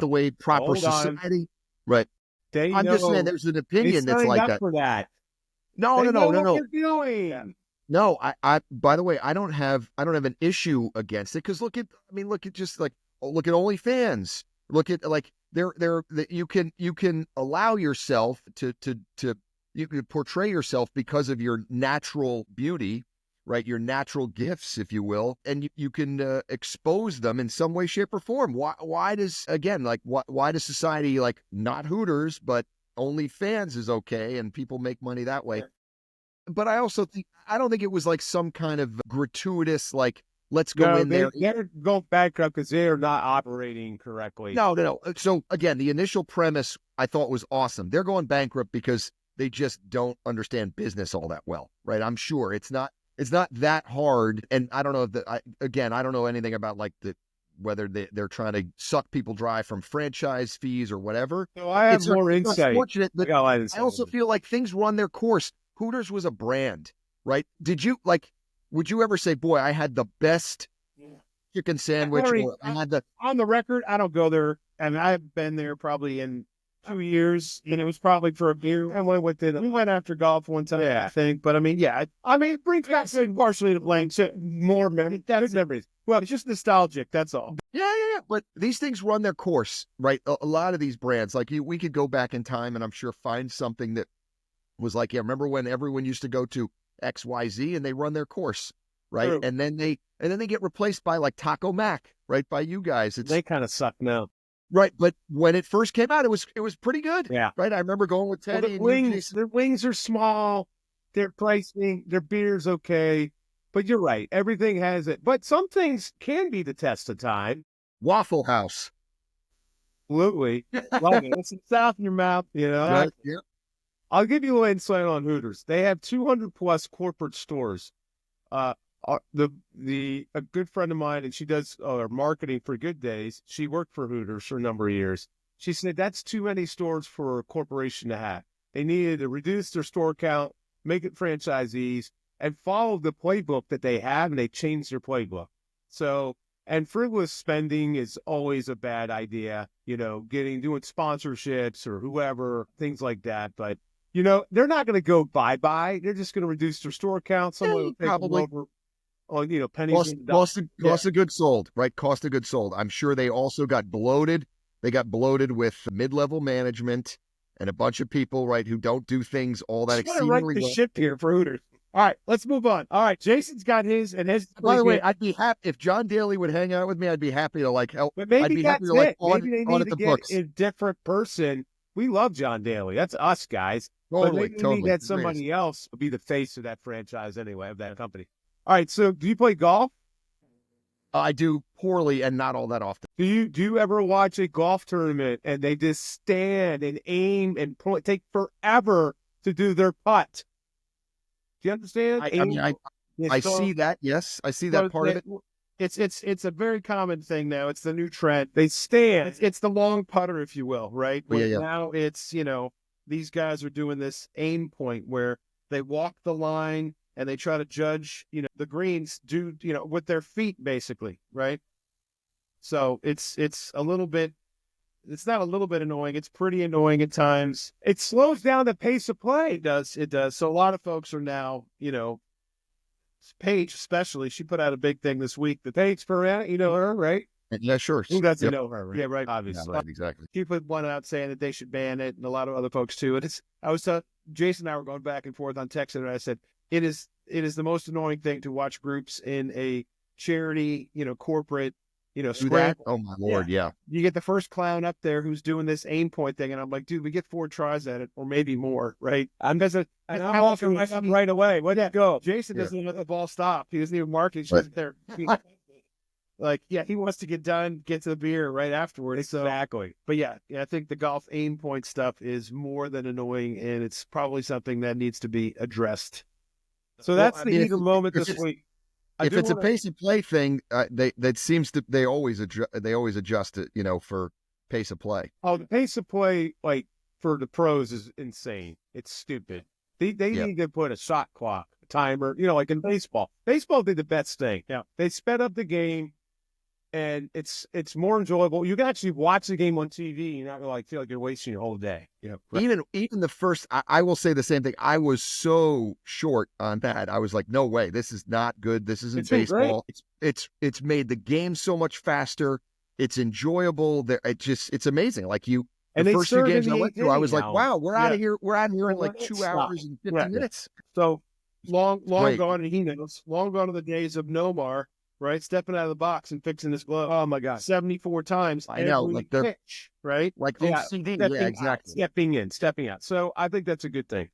way proper society, right? I'm just saying there's an opinion that's like that. For that. No. What you're doing. No, I by the way, I don't have an issue against it, because look at OnlyFans. Look at like you can allow yourself to you can portray yourself because of your natural beauty, right? Your natural gifts, if you will, and you can expose them in some way, shape, or form. Why does society, like, not Hooters, but OnlyFans is okay and people make money that way? But I don't think it was like some kind of gratuitous, like, let's go in there. They're going bankrupt because they're not operating correctly. No. So again, the initial premise I thought was awesome. They're going bankrupt because they just don't understand business all that well, right? I'm sure it's not that hard. And I don't know I don't know anything about like whether they're trying to suck people dry from franchise fees or whatever. So I have more insight. Unfortunate, but I also feel like things run their course. Hooters was a brand, right? Would you ever say, boy, I had the best chicken sandwich? On the record, I don't go there. And I've been there probably in 2 years, and it was probably for a beer. And we went after golf one time, I think. But I mean, it brings back partially to blame. So more memories. That's memories. Well, it's just nostalgic. That's all. Yeah. But these things run their course, right? A lot of these brands, like we could go back in time and I'm sure find something that was like, remember when everyone used to go to XYZ, and they run their course, right? True. And then they get replaced by like Taco Mac, right? By you guys. They kind of suck now. Right. But when it first came out, it was pretty good. Yeah. Right. I remember going with Teddy. Their wings are small. Their pricing, their beer's okay. But you're right. Everything has it. But some things can be the test of time. Waffle House. Absolutely. Love it. It's south in your mouth, Right. Yeah. I'll give you a little insight on Hooters. They have 200 plus corporate stores. A good friend of mine, and she does marketing for Good Days. She worked for Hooters for a number of years. She said that's too many stores for a corporation to have. They needed to reduce their store count, make it franchisees, and follow the playbook that they have, and they changed their playbook. So, and frivolous spending is always a bad idea, doing sponsorships or whoever, things like that. But they're not going to go bye-bye. They're just going to reduce their store count. Someone will take them over on, pennies. Cost of goods sold, right? Cost of goods sold. I'm sure they also got bloated. They got bloated with mid-level management and a bunch of people, right, who don't do things all that exceedingly well. The ship here for Hooters. All right, let's move on. All right, Jason's got his, and his. By the way, I'd be happy if John Daly would hang out with me. I'd be happy to help. But maybe I'd be that's happy to maybe they need to the get books. a different person. We love John Daly. That's us guys. Totally, but maybe that somebody else will be the face of that franchise anyway, of that company. All right, so do you play golf? I do poorly and not all that often. Do you ever watch a golf tournament and they just stand and aim and point, take forever to do their putt? Do you understand? I mean, Yeah, I see that. Yes, I see that so part of it. it's a very common thing now. It's the new trend. They stand. It's the long putter, if you will, right? Yeah, Where yeah. now it's, these guys are doing this aim point where they walk the line and they try to judge, the greens with their feet basically, right? So it's a little bit, it's not a little bit annoying. It's pretty annoying at times. It slows down the pace of play. It does. It does. So a lot of folks are now, Paige especially, she put out a big thing this week. The Paige Ferrant, you know her, right? Yeah, sure. Who doesn't Yep. know her, right? Yeah, right. Yeah, Obviously. right, exactly. She put one out saying that they should ban it, and a lot of other folks too. And Jason and I were going back and forth on text, and I said, it is the most annoying thing to watch groups in a charity, corporate, Do that? scramble. Oh my Lord, yeah. You get the first clown up there who's doing this aim point thing, and I'm like, dude, we get 4 tries at it, or maybe more, right? I'm walking right away. Where'd go? Jason doesn't let the ball stop. He doesn't even mark it. He's just there. Like, yeah, he wants to get done, get to the beer right afterwards. Exactly. But yeah, I think the golf aim point stuff is more than annoying, and it's probably something that needs to be addressed. So that's the eager moment this week. If it's a pace of play thing, they always adjust it, for pace of play. Oh, the pace of play, like for the pros, is insane. It's stupid. They need to put a shot clock, a timer, like in baseball. Baseball did the best thing. Yeah, they sped up the game, and it's more enjoyable. You can actually watch the game on TV. You're not gonna feel like you're wasting your whole day. Yeah, right. Even the first, I will say the same thing. I was so short on that. I was like, no way, this is not good. This isn't baseball. It's made the game so much faster. It's enjoyable. It's amazing. Like the first few games I went through, I was like, wow, we're out of here. We're out of here in like 2 hours and 50 minutes. So long gone, and he knows. Long gone are the days of Nomar, right? Stepping out of the box and fixing his glove. Oh my God, 74 times. I know, like the pitch, right? Like OCD. Yeah, exactly. Stepping out. So I think that's a good thing.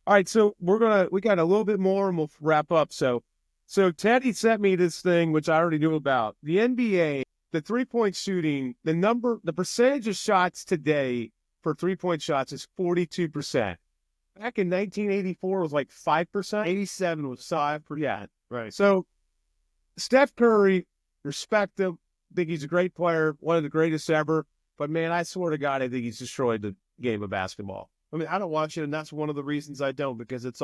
All right, so we got a little bit more, and we'll wrap up. So Teddy sent me this thing, which I already knew about. The NBA, the 3-point shooting, the percentage of shots today for 3-point shots is 42%. Back in 1984, it was like 5%. 87 was 5%. Yeah, right. So Steph Curry, respect him. Think he's a great player, one of the greatest ever. But man, I swear to God, I think he's destroyed the game of basketball. I mean, I don't watch it, and that's one of the reasons I don't, because it's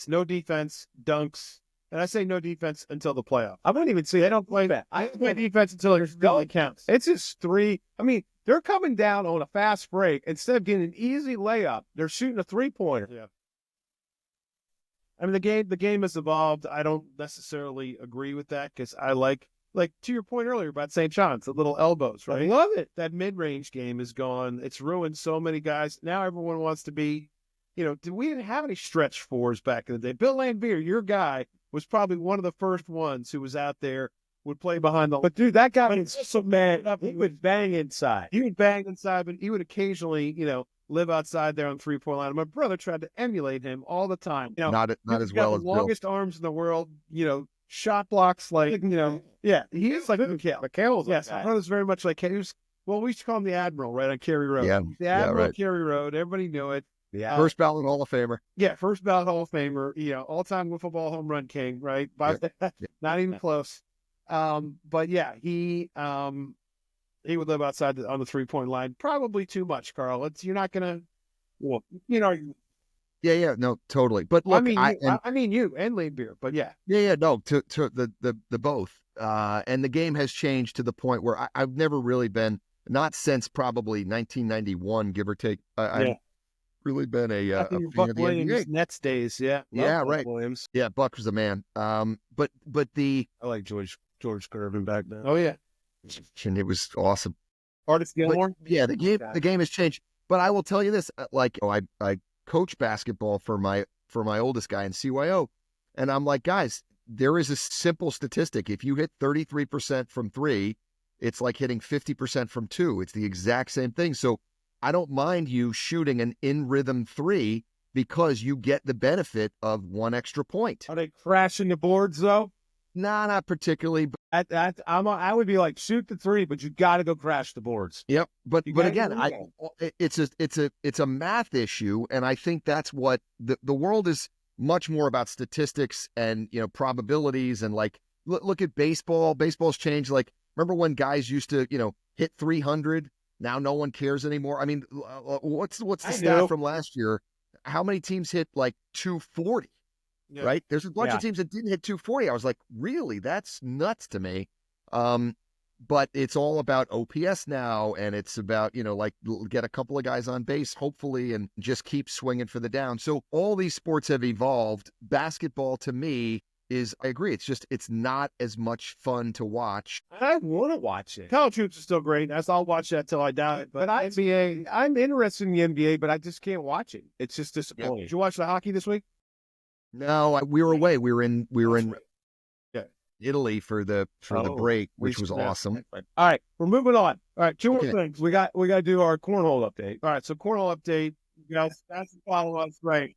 no defense, dunks. And I say no defense until the playoff. I wouldn't even say I don't play that. I play defense until it really counts. It's just 3. I mean, they're coming down on a fast break. Instead of getting an easy layup, they're shooting a 3-pointer. Yeah. I mean, the game has evolved. I don't necessarily agree with that, because I like to your point earlier about St. John's, the little elbows, right? I love it. That mid-range game is gone. It's ruined so many guys. Now everyone wants to be, we didn't have any stretch fours back in the day. Bill Laimbeer, your guy, was probably one of the first ones who was out there, would play behind the. But dude, that guy was so mad. He would bang inside. But he would occasionally, live outside there on 3-point line. My brother tried to emulate him all the time. Not as well as the longest arms in the world. Shot blocks like yeah. He is like Mikhail. Mikhail's yes. My brother's very much like he was. Well, we used to call him the Admiral, right on Cary Road. Yeah, the Admiral Cary Road. Everybody knew it. Yeah, first ballot Hall of Famer. Yeah, first ballot Hall of Famer. All-time wiffle ball home run king. Right, not even close. But yeah, he would live outside on the 3-point line. Probably too much, Carl. You're not gonna. Well, Yeah, no, totally. But look, I mean you and Laimbeer, but yeah. No, to the both. And the game has changed to the point where I've never really been, not since probably 1991, give or take. I've really been a fan Buck of the Williams NBA. Nets days, yeah. Yeah, Buck right. Williams. Yeah, Buck was the man. But I like George Gervin back then. Oh yeah, and it was awesome. Artist Gilmore. Yeah, the game has changed. But I will tell you this: I coach basketball for my oldest guy in CYO, and I'm like, guys, there is a simple statistic. If you hit 33% from 3, it's like hitting 50% from 2. It's the exact same thing. So I don't mind you shooting an in-rhythm 3 because you get the benefit of 1 extra point. Are they crashing the boards though? Nah, not particularly. But I would be like, shoot the three, but you got to go crash the boards. yep. But You but gotta again, go it's a math issue, and I think that's what the world is much more about statistics and probabilities and like look at baseball. Baseball's changed. Like remember when guys used to hit 300? Now no one cares anymore. I mean, what's the stat from last year? How many teams hit like 240? Yeah. Right? There's a bunch of teams that didn't hit 240. I was like, really? That's nuts to me. But it's all about OPS now, and it's about, like get a couple of guys on base, hopefully, and just keep swinging for the down. So all these sports have evolved. Basketball, to me, I agree. It's not as much fun to watch. I want to watch it. College hoops is still great. I'll watch that till I die. But NBA, I'm interested in the NBA, but I just can't watch it. It's just disappointing. Did you watch the hockey this week? No, we were away. We were in Yeah. Italy for the break, which was awesome. All right, we're moving on. All right, two more things. We got to do our cornhole update. All right, so cornhole update. Guys, that's the follow-ups, right?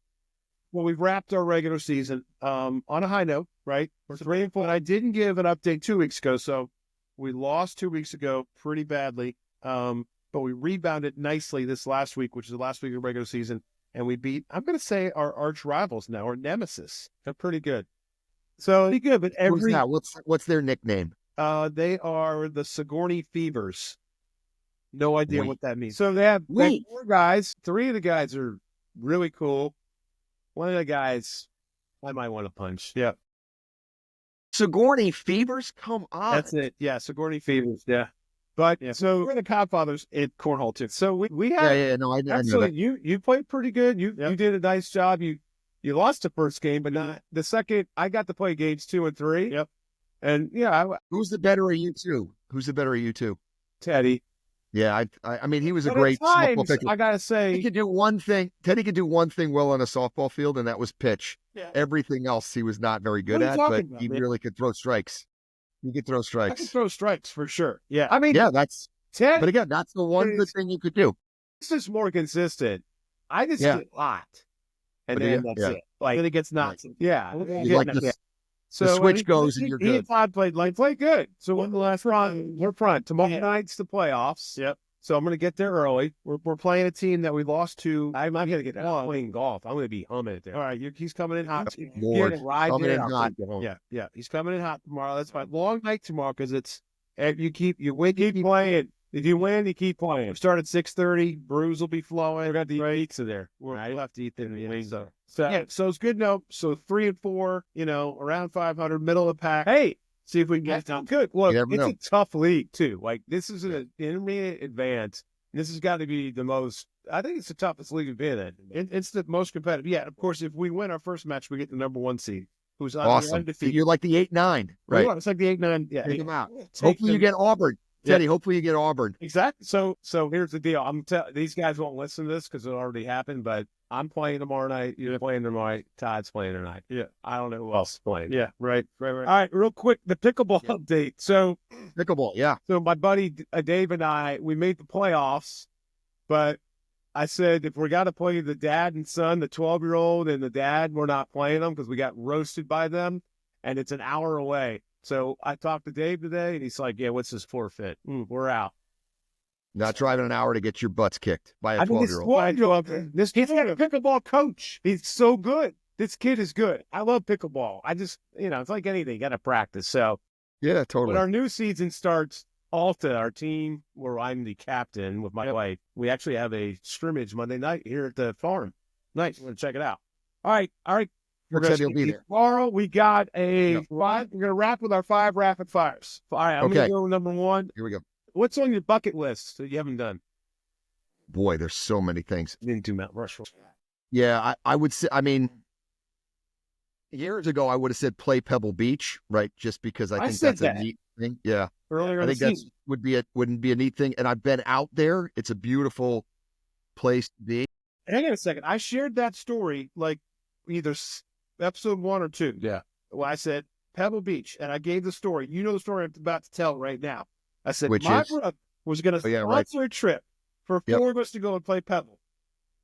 Well, we've wrapped our regular season on a high note, right? We're 3-4. And I didn't give an update 2 weeks ago, so we lost 2 weeks ago pretty badly. But we rebounded nicely this last week, which is the last week of the regular season. And we beat, I'm going to say, our arch rivals now, our nemesis. They're pretty good. So pretty good, but what's their nickname? They are the Sigourney Fevers. No idea what that means. So they have 4 guys. 3 of the guys are really cool. One of the guys I might want to punch. Yeah. Sigourney Fevers? Come on. That's it. Yeah, Sigourney Fevers. Yeah. But so we're the Codfathers in cornhole too. So we had I know actually that. you played pretty good. You did a nice job. You lost the first game, but not the second. I got to play games 2 and 3. Yep. And who's the better of you two? Teddy. Yeah, I mean he was a But great softball pitcher. I gotta say, he could do one thing. Teddy could do one thing well on a softball field, and that was pitch. Yeah. Everything else he was not very good at, but he really could throw strikes. He could throw strikes. I could throw strikes for sure. Yeah, I mean, that's Ted. But again, that's the one good thing you could do. This is more consistent. I just get hot, and then that's it. Like then it gets knocked. Right. Yeah, so the switch goes and you're good. He and Todd played good. So when the last run, we're front. Tomorrow night's the playoffs. Yep. So I'm going to get there early. We're playing a team that we lost to. I'm going to get playing golf. I'm going to be humming it there. All right, he's coming in hot. Coming in hot. Yeah. He's coming in hot tomorrow. That's my long night tomorrow because it's you win, keep playing. If you win, you keep playing. We start at 6:30. Brews will be flowing. We got the pizza there. I left to eat the wings. So it's good. No, so 3 and 4. Around 500, middle of the pack. Hey. See if we can get down. Good. Look, it's a tough league, too. Like, this is an intermediate advance. This has got to be the most, I think it's the toughest league we've been in. It's the most competitive. Yeah, of course, if we win our first match, we get the number 1 seed, who's awesome. Undefeated. You're like the 8-9, right? It's like the 8-9. Yeah. Take them out. Hopefully you get Auburn. Teddy, hopefully you get Auburn. Exactly. So here's the deal. These guys won't listen to this because it already happened, but I'm playing tomorrow night. You're playing tomorrow night. Todd's playing tonight. Yeah. I don't know who else is playing. Yeah. Right. All right. Real quick, the pickleball update. So pickleball. Yeah. So my buddy Dave and I, we made the playoffs, but I said, if we got to play the dad and son, the 12-year-old and the dad, we're not playing them because we got roasted by them and it's an hour away. So I talked to Dave today, and he's like, yeah, what's this forfeit? We're out. Not driving an hour to get your butts kicked by a 12-year-old. This kid's got a pickleball coach. He's so good. This kid is good. I love pickleball. I just, it's like anything. You got to practice. So, yeah, totally. When our new season starts, Alta, our team, where I'm the captain with my wife, we actually have a scrimmage Monday night here at the farm. Nice. We're going to check it out. All right. We're going to be there. Tomorrow, we got we're going to wrap with our 5 rapid fires. All right, I'm going to go number 1. Here we go. What's on your bucket list that you haven't done? Boy, there's so many things. Didn't do Mount Rushmore. Yeah, I would say, years ago, I would have said play Pebble Beach, right? Just because I think that's a neat thing. Yeah. Earlier I think that wouldn't be a neat thing. And I've been out there. It's a beautiful place to be. Hang on a second. I shared that story like either episode 1 or 2. Yeah. Well, I said Pebble Beach, and I gave the story. You know the story I'm about to tell right now. I said my brother was going to sponsor a trip for 4 of us to go and play Pebble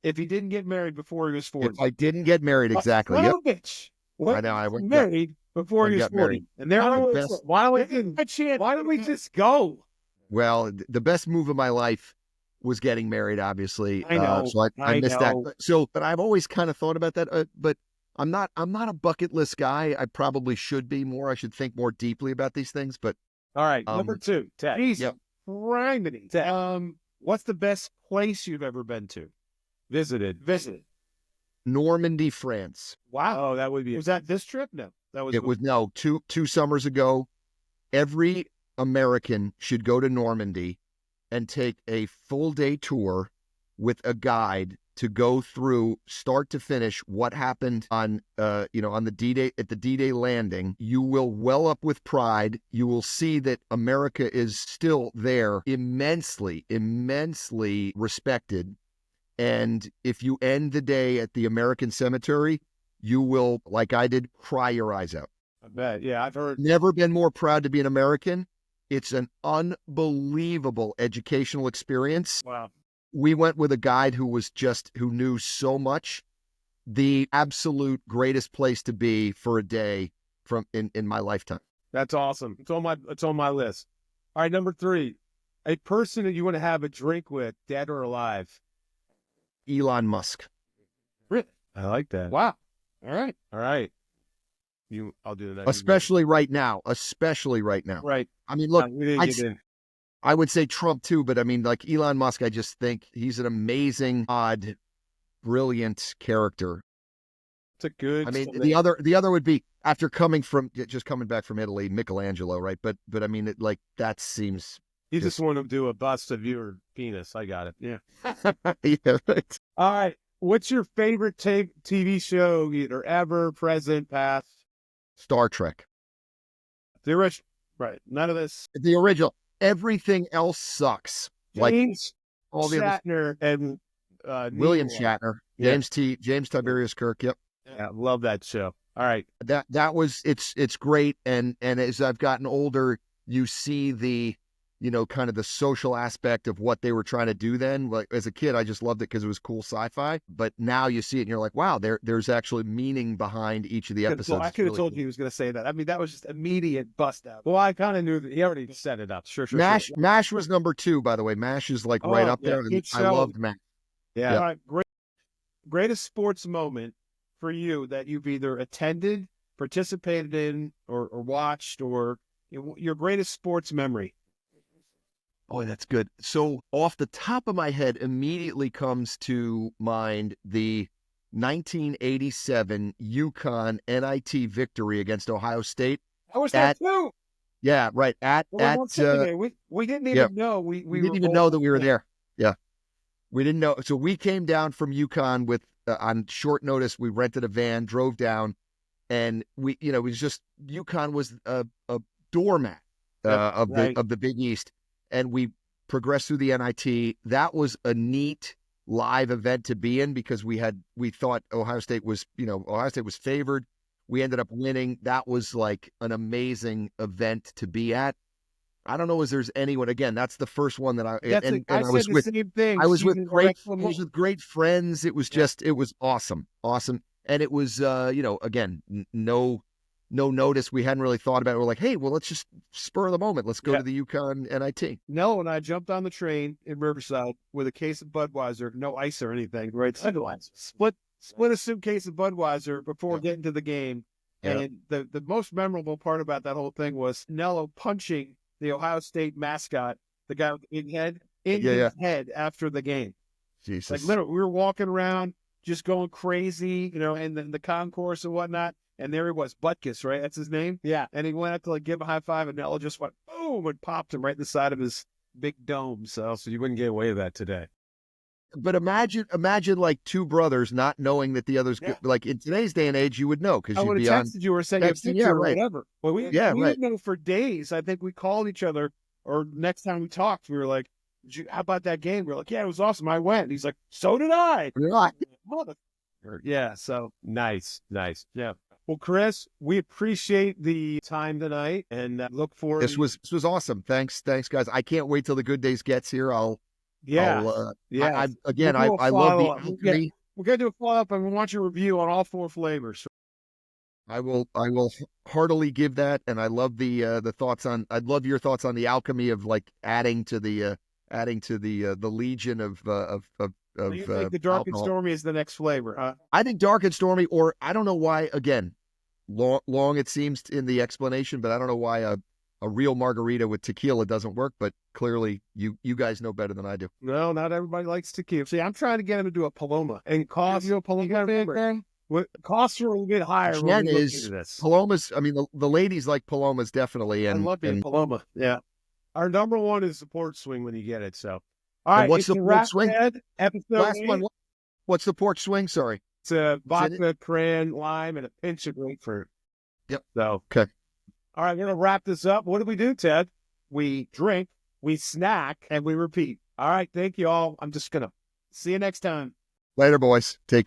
if he didn't get married before he was 40. If I didn't get married, exactly. Bitch. I know. I went married before and he was got 40. married. And there The I best- was. Why don't we just go? Well, the best move of my life was getting married, obviously. I know. So I missed that. know. But I've always kind of thought about that. But I'm not a bucket list guy. I probably should be more. I should think more deeply about these things. But All right, number 2, Ted. Yep. Criminy. Ted. What's the best place you've ever been to? Visited. Normandy, France. Wow. Oh, that would be. Was that this trip? No, that was. It was no two summers ago. Every American should go to Normandy and take a full day tour with a guide to go through start to finish what happened on on the D-Day at the D-Day landing. You will well up with pride. You will see that America is still there, immensely respected. And if you end the day at the American cemetery, you will, like I did, cry your eyes out. I bet. Yeah, I've heard. Never been more proud to be an American. It's an unbelievable educational experience. Wow. We went with a guide who knew so much. The absolute greatest place to be for a day in my lifetime. That's awesome. It's on my list. All right, number 3, a person that you want to have a drink with, dead or alive. Elon Musk. Really? I like that. Wow. All right. I'll do that. Especially right now. Right. I mean, look, We didn't get in. I would say Trump too, but I mean, like Elon Musk, I just think he's an amazing, odd, brilliant character. It's a good. I mean, the other would be after coming back from Italy, Michelangelo, right? But I mean, that seems. You just want to do a bust of your penis. I got it. Yeah. Yeah, right. All right. What's your favorite TV show, either ever, present, past? Star Trek. The original. Right. None of this. The original. Everything else sucks. James all the Shatner and William Nimoy. Shatner, Yeah. James Tiberius Kirk. Yep. Yeah, love that show. All right. That was it's great. And as I've gotten older, you see the kind of the social aspect of what they were trying to do then. Like as a kid, I just loved it because it was cool sci-fi. But now you see it and you're like, wow, there's actually meaning behind each of the episodes. I could have told you he was going to say that. I mean, that was just immediate bust out. Well, I kind of knew that he already set it up. Sure. MASH was number 2, by the way. MASH is right up there. And I loved MASH. Yeah. Yep. All right. Greatest sports moment for you that you've either attended, participated in, or watched, or your greatest sports memory. Boy, that's good. So off the top of my head, immediately comes to mind the 1987 UConn NIT victory against Ohio State. I was there too. Yeah, right. We didn't even know we didn't even know that we were there. Yeah, we didn't know. So we came down from UConn with on short notice. We rented a van, drove down, and it was just UConn was a doormat of the Big East. And we progressed through the NIT. That was a neat live event to be in because we thought Ohio State was favored. We ended up winning. That was like an amazing event to be at. I don't know if there's anyone. Again, that's the first one that I was with. Same thing. I was with great friends. It was it was awesome, and it was again no notice. We hadn't really thought about it. We're like, hey, well, let's just spur of the moment. Let's go to the UConn NIT. No, and I jumped on the train in Riverside with a case of Budweiser, no ice or anything, right? Split a suitcase of Budweiser before getting to the game. Yeah. And the most memorable part about that whole thing was Nello punching the Ohio State mascot, the guy with the big head, in his head after the game. Jesus. Like literally, we were walking around just going crazy, in the concourse and whatnot. And there he was, Butkus, right? That's his name? Yeah. And he went up to give a high five, and Nello just went boom and popped him right in the side of his big dome. So you wouldn't get away with that today. But imagine like two brothers not knowing that the other's like in today's day and age, you would know because I would have texted you or sent you a picture or whatever. Well, we didn't know for days. I think we called each other, or next time we talked, we were like, how about that game? We were like, yeah, it was awesome. I went. And he's like, so did I. Yeah. So nice. Yeah. Well, Chris, we appreciate the time tonight and look forward. This was awesome. Thanks, guys. I can't wait till the good days gets here. I love the alchemy. We're gonna do a follow up and we want your review on all 4 flavors. I will heartily give that, and I love the thoughts on. I'd love your thoughts on the alchemy of like adding to the legion So you think the dark and alcohol. stormy is the next flavor, huh? I think dark and stormy, or I don't know why. Again, long it seems in the explanation, but I don't know why a real margarita with tequila doesn't work. But clearly, you guys know better than I do. No, not everybody likes tequila. See, I'm trying to get him to do a Paloma. And costs, you a Paloma? What costs are a little bit higher when Jen we look is into this. Palomas. I mean, the ladies like Palomas definitely, I and love being and, Paloma. Yeah. Our number one is the port swing when you get it. So, all and right, what's it's the a port wrap, swing? Ted. Episode Last 8. one. What's the porch swing? Sorry. It's a Is it- vodka, cran, lime, and a pinch of grapefruit. Yep. So, Okay. all right, we're going to wrap this up. What do we do, Ted? We drink, we snack, and we repeat. All right, thank you all. I'm just going to see you next time. Later, boys. Take